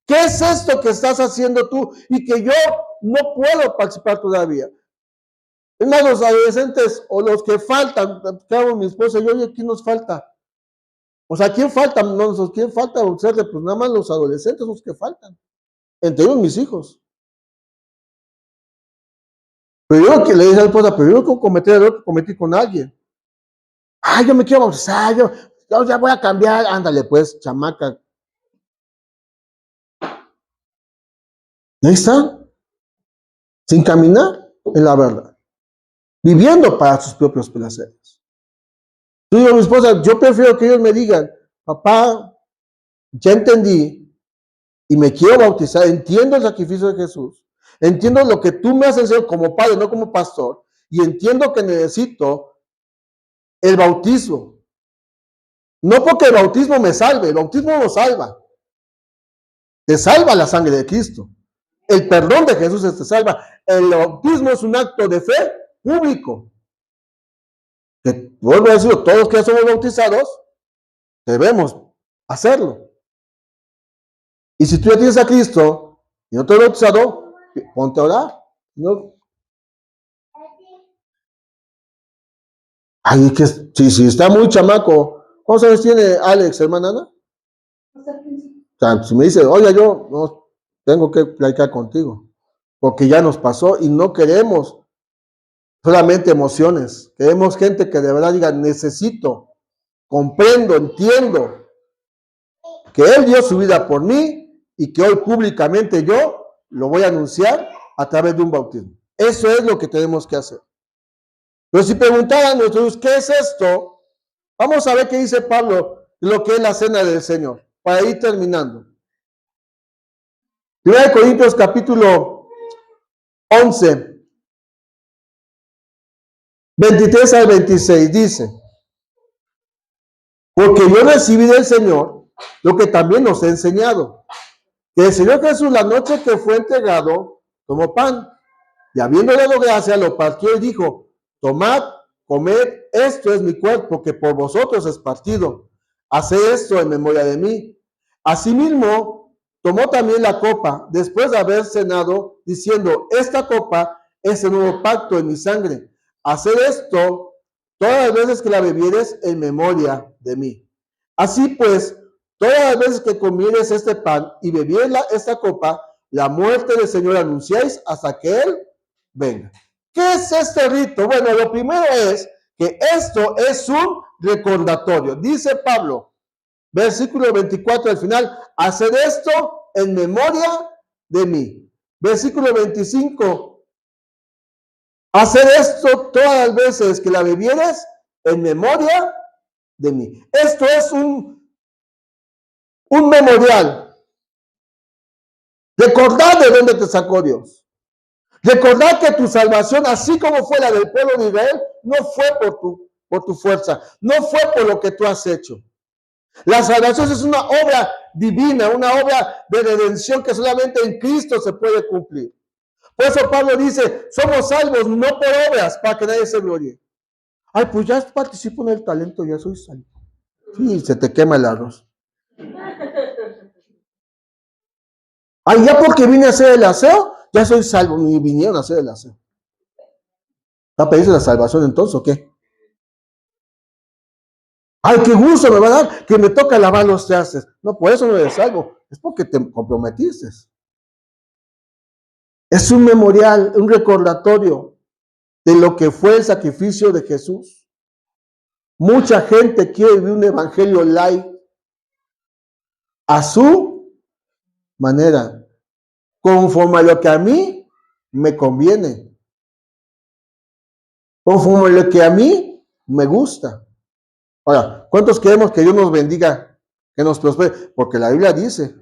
¿Qué es esto que estás haciendo tú y que yo no puedo participar todavía? Es más, los adolescentes o los que faltan, claro, mi esposa y yo, oye, ¿quién nos falta? O sea, ¿quién falta? No, ¿quién falta? Pues nada más los adolescentes los que faltan. Entre ellos mis hijos. Pero yo que le dije a la esposa, pero yo no quiero cometer el error que cometí con alguien. Ah, yo me quiero bautizar, yo ya voy a cambiar. Ándale, pues, chamaca. Y ahí están, sin caminar en la verdad, viviendo para sus propios placeres. Yo digo a mi esposa, yo prefiero que ellos me digan, papá, ya entendí y me quiero bautizar, entiendo el sacrificio de Jesús, entiendo lo que tú me has enseñado como padre, no como pastor, y entiendo que necesito el bautismo. No porque el bautismo me salve, el bautismo no salva. Te salva la sangre de Cristo. El perdón de Jesús te salva. El bautismo es un acto de fe público. Que vuelvo a decirlo, todos que ya somos bautizados, debemos hacerlo. Y si tú ya tienes a Cristo y no te has bautizado, ponte a orar. ¿No? Ay, que si está muy chamaco. ¿Cuántos años tiene Alex, hermana Ana? O sea, si me dice, oye, yo no tengo que platicar contigo, porque ya nos pasó y no queremos solamente emociones. Queremos gente que de verdad diga, necesito, comprendo, entiendo que Él dio su vida por mí y que hoy públicamente yo lo voy a anunciar a través de un bautismo. Eso es lo que tenemos que hacer. Pero si preguntaran nosotros, ¿qué es esto? Vamos a ver qué dice Pablo de lo que es la cena del Señor, para ir terminando. 1 Corintios capítulo 11, 23 al 26 dice, porque yo recibí del Señor lo que también nos he enseñado, que el Señor Jesús la noche que fue entregado, tomó pan, y habiendo dado gracia, lo partió y dijo, tomad, comed, esto es mi cuerpo, que por vosotros es partido. Haced esto en memoria de mí. Asimismo, tomó también la copa, después de haber cenado, diciendo, esta copa es el nuevo pacto en mi sangre. Haced esto todas las veces que la bebieres en memoria de mí. Así pues, todas las veces que comieres este pan y bebieres esta copa, la muerte del Señor anunciáis hasta que Él venga. ¿Qué es este rito? Bueno, lo primero es que esto es un recordatorio. Dice Pablo, versículo 24 al final, haced esto en memoria de mí. Versículo 25, haced esto todas las veces que la bebieres en memoria de mí. Esto es un memorial. Recordad de dónde te sacó Dios. Recordad que tu salvación, así como fue la del pueblo de Israel, no fue por tu fuerza, no fue por lo que tú has hecho. La salvación es una obra divina, una obra de redención que solamente en Cristo se puede cumplir. Por eso Pablo dice, somos salvos no por obras, para que nadie se glorie. Ay, pues ya participo en el talento, ya soy salvo. Sí, se te quema el arroz. Ay, ya porque vine a hacer el aseo, ya soy salvo, ni vinieron a hacer el aseo. ¿Va a pedirse la salvación entonces o qué? Ay, qué gusto me va a dar que me toca lavar los trastes. No, por eso no eres salvo, es porque te comprometiste. Es un memorial, un recordatorio de lo que fue el sacrificio de Jesús. Mucha gente quiere vivir un evangelio light a su manera, conforme a lo que a mí me conviene, conforme a lo que a mí me gusta. Ahora, ¿cuántos queremos que Dios nos bendiga, que nos prospere? Porque la Biblia dice,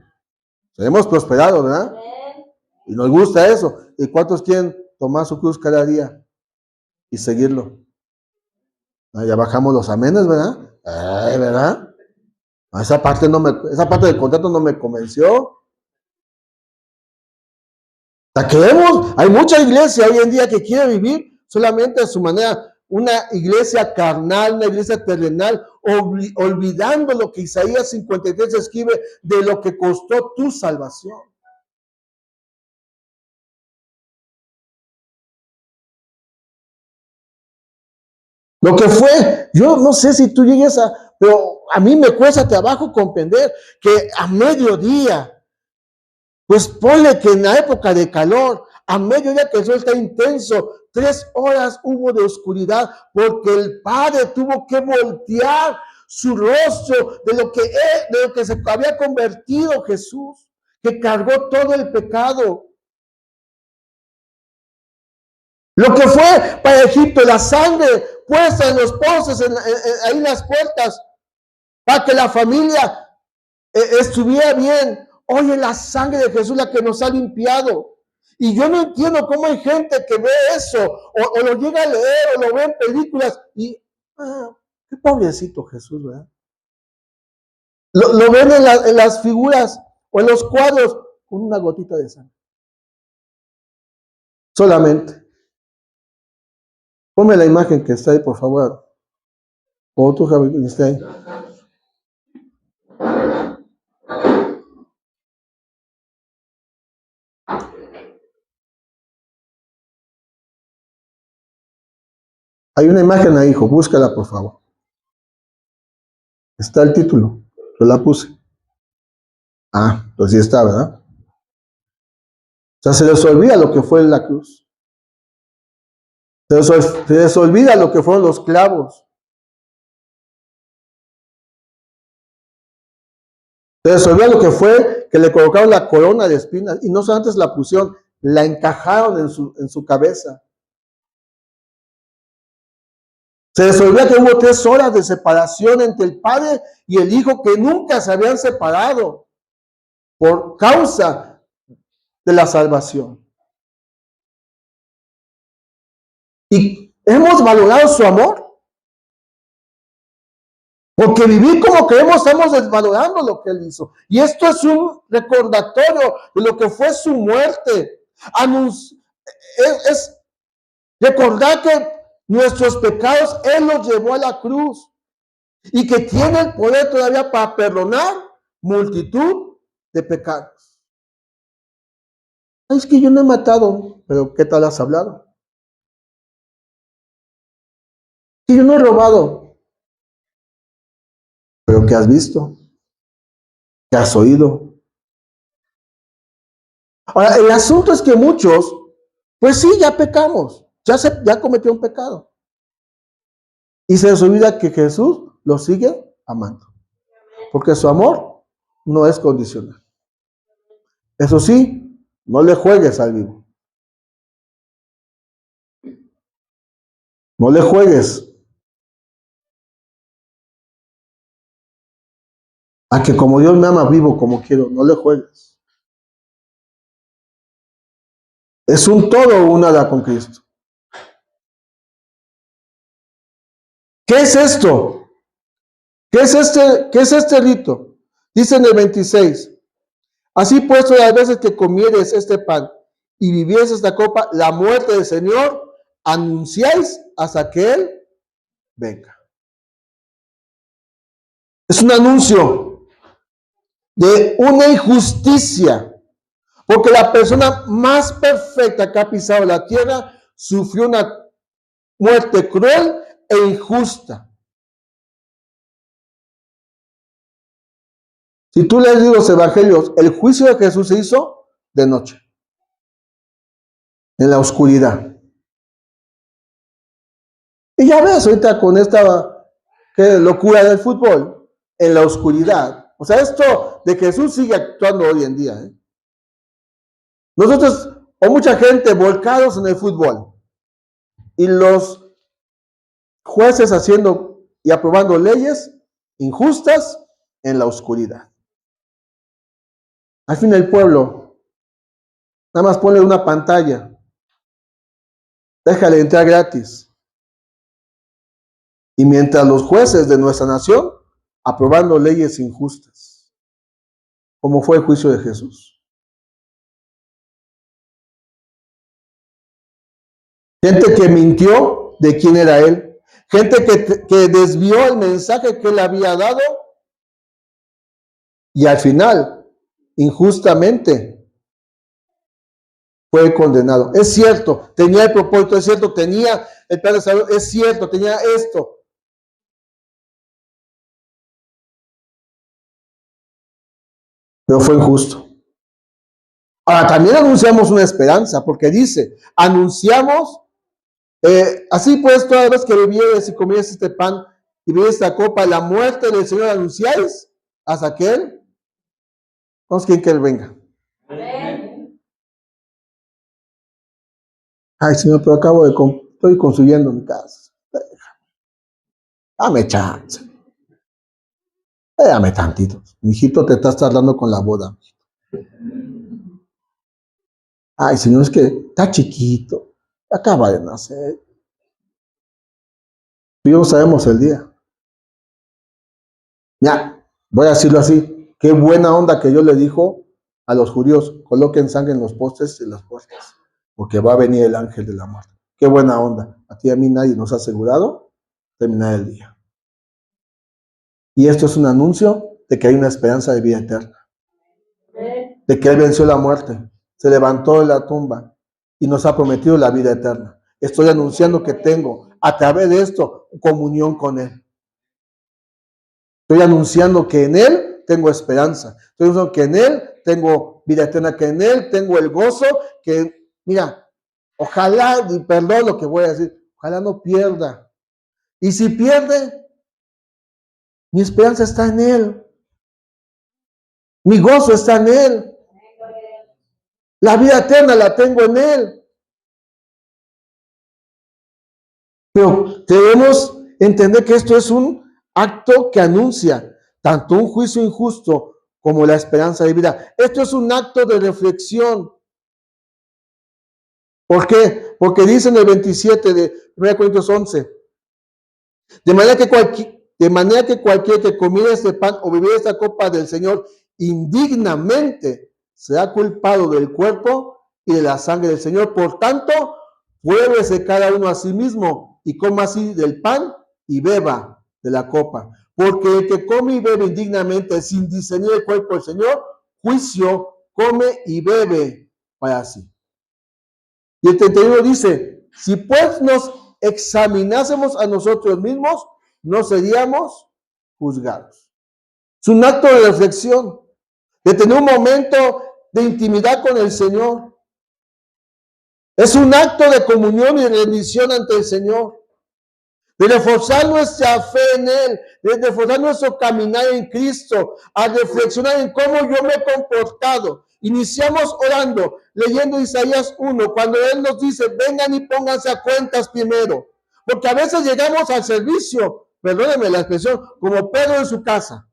seremos prosperados, ¿verdad? Y nos gusta eso. ¿Y cuántos quieren tomar su cruz cada día y seguirlo? Ya bajamos los amenes, ¿verdad? ¿Verdad? Esa parte del contrato no me convenció. La queremos. Hay mucha iglesia hoy en día que quiere vivir solamente a su manera, una iglesia carnal, una iglesia terrenal, olvidando lo que Isaías 53 escribe de lo que costó tu salvación. Lo que fue, yo no sé si tú llegues pero a mí me cuesta trabajo comprender que a mediodía, pues ponle que en la época de calor, a mediodía que el sol está intenso, 3 horas hubo de oscuridad, porque el Padre tuvo que voltear su rostro de lo que se había convertido Jesús, que cargó todo el pecado. Lo que fue para Egipto, la sangre puesta en los postes, ahí en las puertas, para que la familia estuviera bien. Hoy es la sangre de Jesús la que nos ha limpiado. Y yo no entiendo cómo hay gente que ve eso, o lo llega a leer, o lo ve en películas, y, qué pobrecito Jesús, ¿verdad? Lo ven en las figuras, o en los cuadros, con una gotita de sangre. Solamente. Ponme la imagen que está ahí, por favor. O tú, Javi, que está ahí. Hay una imagen ahí, hijo, búscala, por favor. Está el título, yo la puse. Pues sí está, ¿verdad? O sea, se les olvida lo que fue la cruz. Se les olvida lo que fueron los clavos. Se les olvida lo que fue que le colocaron la corona de espinas. Y no solamente la pusieron, la encajaron en su cabeza. Se les olvida que hubo 3 horas de separación entre el Padre y el Hijo, que nunca se habían separado por causa de la salvación. Y hemos valorado su amor. Porque vivir como queremos estamos desvalorando lo que Él hizo. Y esto es un recordatorio de lo que fue su muerte. Es recordar que nuestros pecados Él los llevó a la cruz. Y que tiene el poder todavía para perdonar multitud de pecados. Es que yo no he matado, pero ¿qué tal has hablado? Que yo no he robado, pero ¿qué has visto? ¿Qué has oído? Ahora, el asunto es que muchos, pues sí, ya pecamos, ya cometió un pecado. Y se les olvida que Jesús los sigue amando. Porque su amor no es condicional. Eso sí, no le juegues al vivo. No le juegues a que como Dios me ama vivo como quiero. No le juegues. Es un todo o un nada con Cristo. ¿Qué es esto? ¿Qué es este rito? Dice en el 26. Así pues, todas las veces que comieres este pan y vivieres esta copa, la muerte del Señor, anunciáis hasta que Él venga. Es un anuncio de una injusticia, porque la persona más perfecta que ha pisado la tierra sufrió una muerte cruel e injusta. Si tú lees los evangelios, el juicio de Jesús se hizo de noche. en la oscuridad. Y ya ves, ahorita con esta locura del fútbol, en la oscuridad. O sea, esto de Jesús sigue actuando hoy en día. Nosotros, o mucha gente volcados en el fútbol, y los jueces haciendo y aprobando leyes injustas en la oscuridad. Al fin el pueblo, nada más ponle una pantalla, déjale entrar gratis. Y mientras los jueces de nuestra nación aprobando leyes injustas, como fue el juicio de Jesús. Gente que mintió de quién era él, gente que desvió el mensaje que él había dado y al final, injustamente, fue condenado. Es cierto, tenía el propósito, es cierto, tenía el plan de salud, es cierto, tenía esto. Pero fue injusto. Ahora, también anunciamos una esperanza, porque dice, anunciamos, así pues, toda vez que bebieres y comieres este pan y bebieres esta copa, la muerte del Señor anunciáis, hasta que Él, no quieren que Él venga. Amén. Ay, Señor, pero estoy construyendo mi casa. Dame chance. Dame tantito. Mijito, te estás tardando con la boda. Ay, Señor, es que está chiquito. Acaba de nacer. Tú y yo no sabemos el día. Ya, voy a decirlo así. Qué buena onda que Dios le dijo a los judíos, coloquen sangre en los postes y las puertas, porque va a venir el ángel de la muerte. Qué buena onda. A ti y a mí nadie nos ha asegurado terminar el día. Y esto es un anuncio de que hay una esperanza de vida eterna. De que Él venció la muerte, se levantó de la tumba y nos ha prometido la vida eterna. Estoy anunciando que tengo, a través de esto, comunión con Él. Estoy anunciando que en Él tengo esperanza. Estoy anunciando que en Él tengo vida eterna, que en Él tengo el gozo, que, mira, ojalá, y perdón lo que voy a decir, ojalá no pierda. Y si pierde, mi esperanza está en Él. Mi gozo está en Él. La vida eterna la tengo en Él. Pero debemos entender que esto es un acto que anuncia tanto un juicio injusto como la esperanza de vida. Esto es un acto de reflexión. ¿Por qué? Porque dice en el 27 de 1 Corintios 11, de manera que cualquier que comiera este pan o bebiera esta copa del Señor indignamente será culpado del cuerpo y de la sangre del Señor. Por tanto, pruébese cada uno a sí mismo y coma así del pan y beba de la copa. Porque el que come y bebe indignamente sin discernir el cuerpo del Señor, juicio come y bebe para sí. Y el 31 dice, si pues nos examinásemos a nosotros mismos, no seríamos juzgados. Es un acto de reflexión, de tener un momento de intimidad con el Señor. Es un acto de comunión y de rendición ante el Señor, de reforzar nuestra fe en Él, de reforzar nuestro caminar en Cristo, a reflexionar en cómo yo me he comportado. Iniciamos orando, leyendo Isaías 1, cuando Él nos dice, vengan y pónganse a cuentas primero, porque a veces llegamos al servicio, perdónenme la expresión, como Pedro en su casa.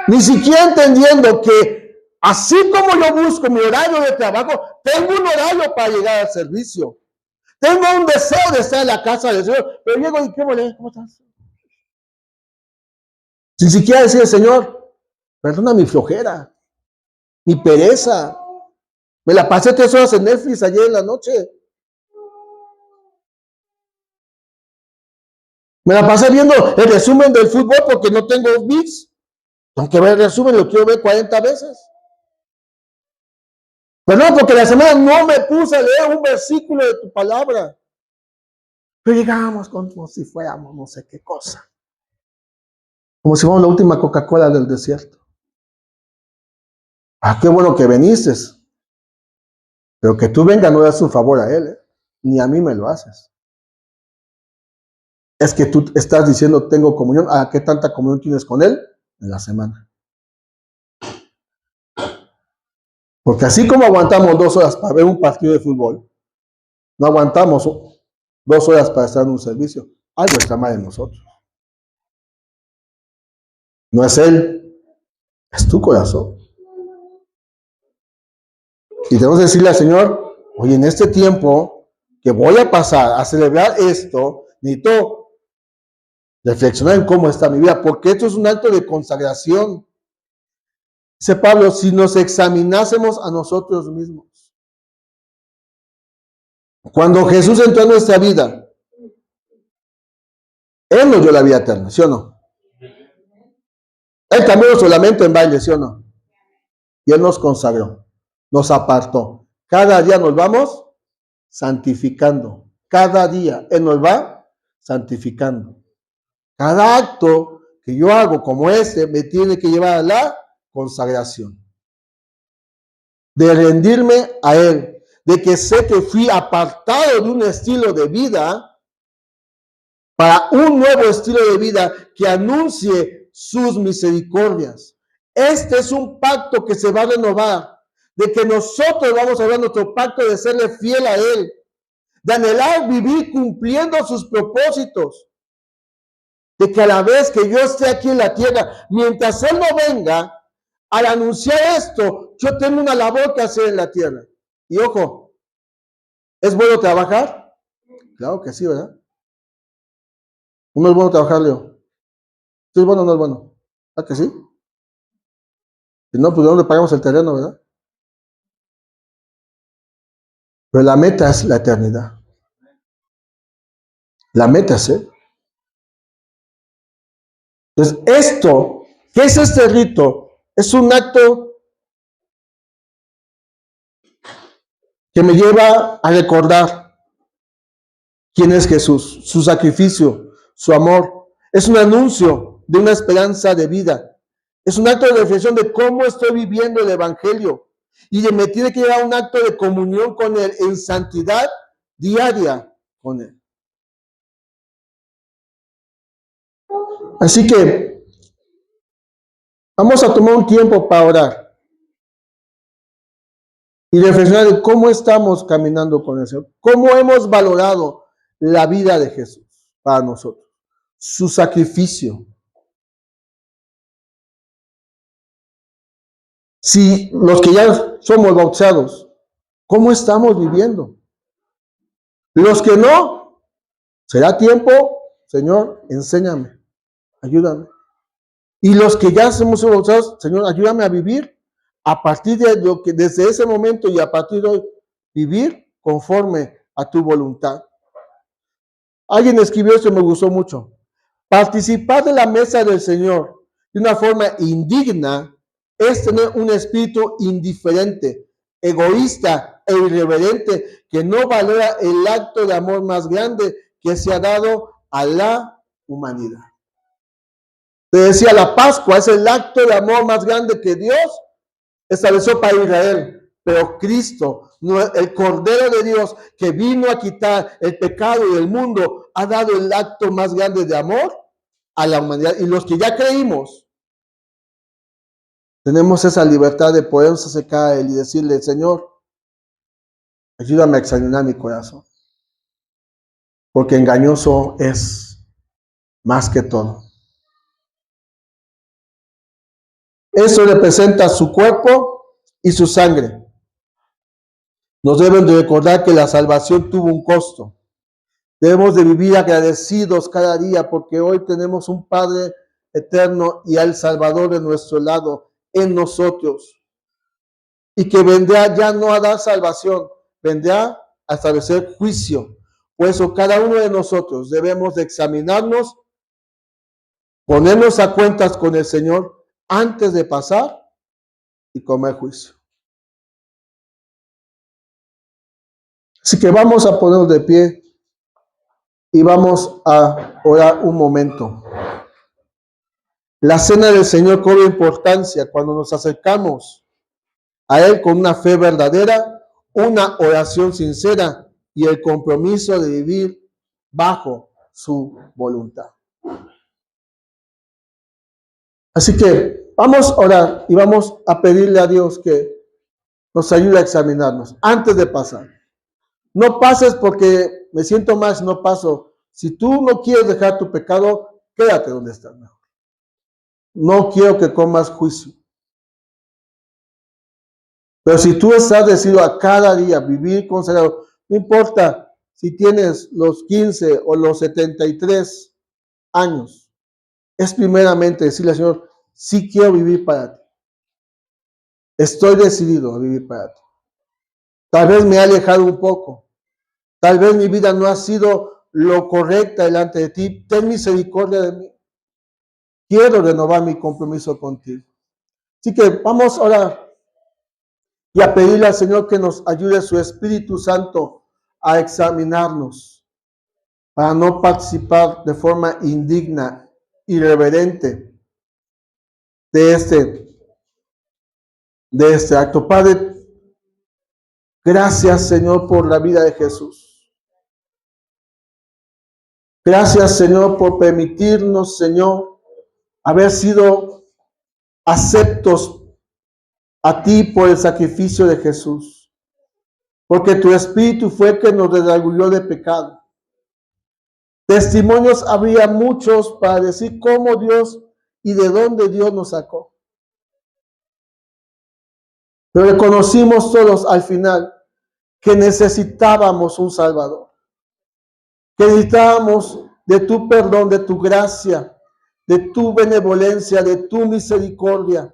Ni siquiera entendiendo que así como yo busco mi horario de trabajo, tengo un horario para llegar al servicio. Tengo un deseo de estar en la casa del Señor, pero llego y ¿qué mole? ¿Cómo estás? Sin siquiera decir, Señor, perdona mi flojera, mi pereza. Me la pasé 3 horas en Netflix ayer en la noche. Me la pasé viendo el resumen del fútbol porque no tengo VIX. Aunque ver el resumen, lo quiero ver 40 veces. Pero no, porque la semana no me puse a leer un versículo de tu palabra. Pero llegamos como si fuéramos no sé qué cosa. Como si fuéramos la última Coca-Cola del desierto. Ah, qué bueno que viniste. Pero que tú vengas no le das un favor a él, ni a mí me lo haces. Es que tú estás diciendo tengo comunión. ¿A qué tanta comunión tienes con él? En la semana. Porque así como aguantamos 2 horas para ver un partido de fútbol, no aguantamos 2 horas para estar en un servicio. Algo está mal en nosotros. No es él, es tu corazón. Y tenemos que decirle al Señor, oye, en este tiempo que voy a pasar a celebrar esto, necesito reflexionar en cómo está mi vida, porque esto es un acto de consagración. Dice Pablo, si nos examinásemos a nosotros mismos. Cuando Jesús entró en nuestra vida, Él nos dio la vida eterna, ¿sí o no? Él cambió nuestro lamento en baile, ¿sí o no? Y Él nos consagró, nos apartó. Cada día nos vamos santificando. Cada día Él nos va santificando. Cada acto que yo hago como este me tiene que llevar a la consagración. De rendirme a Él. De que sé que fui apartado de un estilo de vida para un nuevo estilo de vida que anuncie sus misericordias. Este es un pacto que se va a renovar. De que nosotros vamos a ver nuestro pacto de serle fiel a Él. De anhelar vivir cumpliendo sus propósitos. De que a la vez que yo esté aquí en la tierra, mientras Él no venga, al anunciar esto, yo tengo una labor que hacer en la tierra. Y ojo, ¿es bueno trabajar? Claro que sí, ¿verdad? ¿No es bueno trabajar, Leo? ¿Sí es bueno o no es bueno? ¿Ah, que sí? Si no, pues ¿de dónde pagamos el terreno, verdad? Pero la meta es la eternidad. La meta es Él. Entonces, esto, ¿qué es este rito? Es un acto que me lleva a recordar quién es Jesús, su sacrificio, su amor. Es un anuncio de una esperanza de vida. Es un acto de reflexión de cómo estoy viviendo el Evangelio. Y me tiene que llevar a un acto de comunión con Él en santidad diaria con Él. Así que vamos a tomar un tiempo para orar y reflexionar de cómo estamos caminando con el Señor, cómo hemos valorado la vida de Jesús para nosotros, su sacrificio. Si los que ya somos bautizados, ¿cómo estamos viviendo? Los que no, será tiempo, Señor, enséñame, ayúdame. Y los que ya somos bautizados, Señor, ayúdame a vivir a partir de lo que desde ese momento y a partir de hoy, vivir conforme a tu voluntad. Alguien escribió esto y me gustó mucho. Participar de la mesa del Señor de una forma indigna es tener un espíritu indiferente, egoísta e irreverente que no valora el acto de amor más grande que se ha dado a la humanidad. Te decía, la Pascua es el acto de amor más grande que Dios estableció para Israel. Pero Cristo, el Cordero de Dios que vino a quitar el pecado del mundo, ha dado el acto más grande de amor a la humanidad. Y los que ya creímos, tenemos esa libertad de podernos acercar a Él y decirle, Señor, ayúdame a examinar mi corazón. Porque engañoso es más que todo. Eso representa su cuerpo y su sangre. Nos deben de recordar que la salvación tuvo un costo. Debemos de vivir agradecidos cada día porque hoy tenemos un Padre eterno y al Salvador de nuestro lado, en nosotros. Y que vendrá ya no a dar salvación, vendrá a establecer juicio. Por eso cada uno de nosotros debemos de examinarnos, ponernos a cuentas con el Señor antes de pasar y comer juicio. Así que vamos a ponernos de pie y vamos a orar un momento. La cena del Señor cobra importancia cuando nos acercamos a Él con una fe verdadera, una oración sincera y el compromiso de vivir bajo su voluntad. Así que vamos a orar y vamos a pedirle a Dios que nos ayude a examinarnos antes de pasar. No pases porque me siento más, no paso. Si tú no quieres dejar tu pecado, quédate donde estás mejor. No quiero que comas juicio. Pero si tú estás decidido a cada día vivir consagrado, no importa si tienes los 15 o los 73 años, es primeramente decirle al Señor, sí quiero vivir para ti. Estoy decidido a vivir para ti. Tal vez me he alejado un poco. Tal vez mi vida no ha sido lo correcta delante de ti. Ten misericordia de mí. Quiero renovar mi compromiso contigo. Así que vamos a orar y a pedirle al Señor que nos ayude su Espíritu Santo a examinarnos para no participar de forma indigna, irreverente de este acto. Padre, gracias, Señor, por la vida de Jesús. Gracias, Señor, por permitirnos, Señor, haber sido aceptos a ti por el sacrificio de Jesús. Porque tu Espíritu fue el que nos redarguyó de pecado. Testimonios habría muchos para decir cómo Dios y de dónde Dios nos sacó. Pero reconocimos todos al final que necesitábamos un Salvador. Que necesitábamos de tu perdón, de tu gracia, de tu benevolencia, de tu misericordia.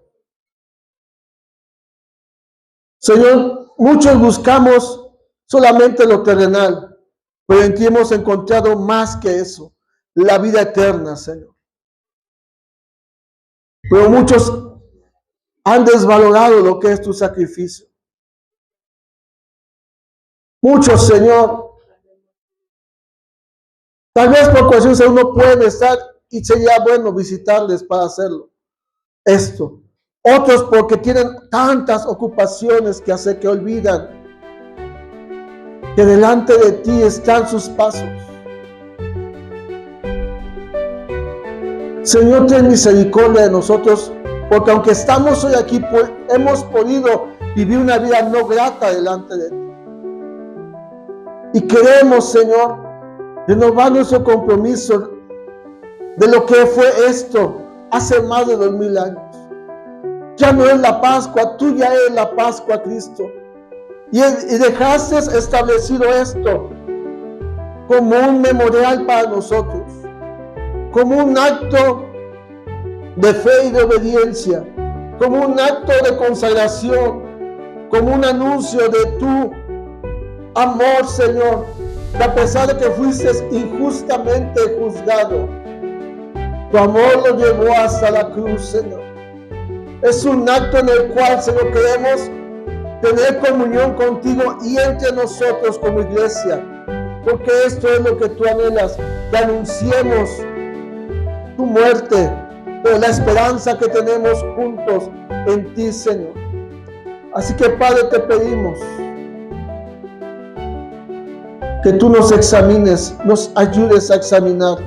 Señor, muchos buscamos solamente lo terrenal, pero en ti hemos encontrado más que eso, la vida eterna, Señor. Pero muchos han desvalorado lo que es tu sacrificio. Muchos, Señor, tal vez por cuestión uno puede estar y sería bueno visitarles para hacerlo. Esto. Otros porque tienen tantas ocupaciones que hacer que olvidan que delante de ti están sus pasos. Señor, ten misericordia de nosotros, porque aunque estamos hoy aquí, hemos podido vivir una vida no grata delante de ti. Y queremos, Señor, renovar nuestro compromiso de lo que fue esto hace más de 2000 años. Ya no es la Pascua, tú ya eres la Pascua, Cristo. Y dejaste establecido esto como un memorial para nosotros, como un acto de fe y de obediencia, como un acto de consagración, como un anuncio de tu amor, Señor, que a pesar de que fuiste injustamente juzgado, tu amor lo llevó hasta la cruz, Señor. Es un acto en el cual, Señor, queremos tener comunión contigo y entre nosotros como iglesia, porque esto es lo que tú anhelas, que anunciemos tu muerte, pero la esperanza que tenemos juntos en ti, Señor. Así que, Padre, te pedimos que tú nos examines, nos ayudes a examinar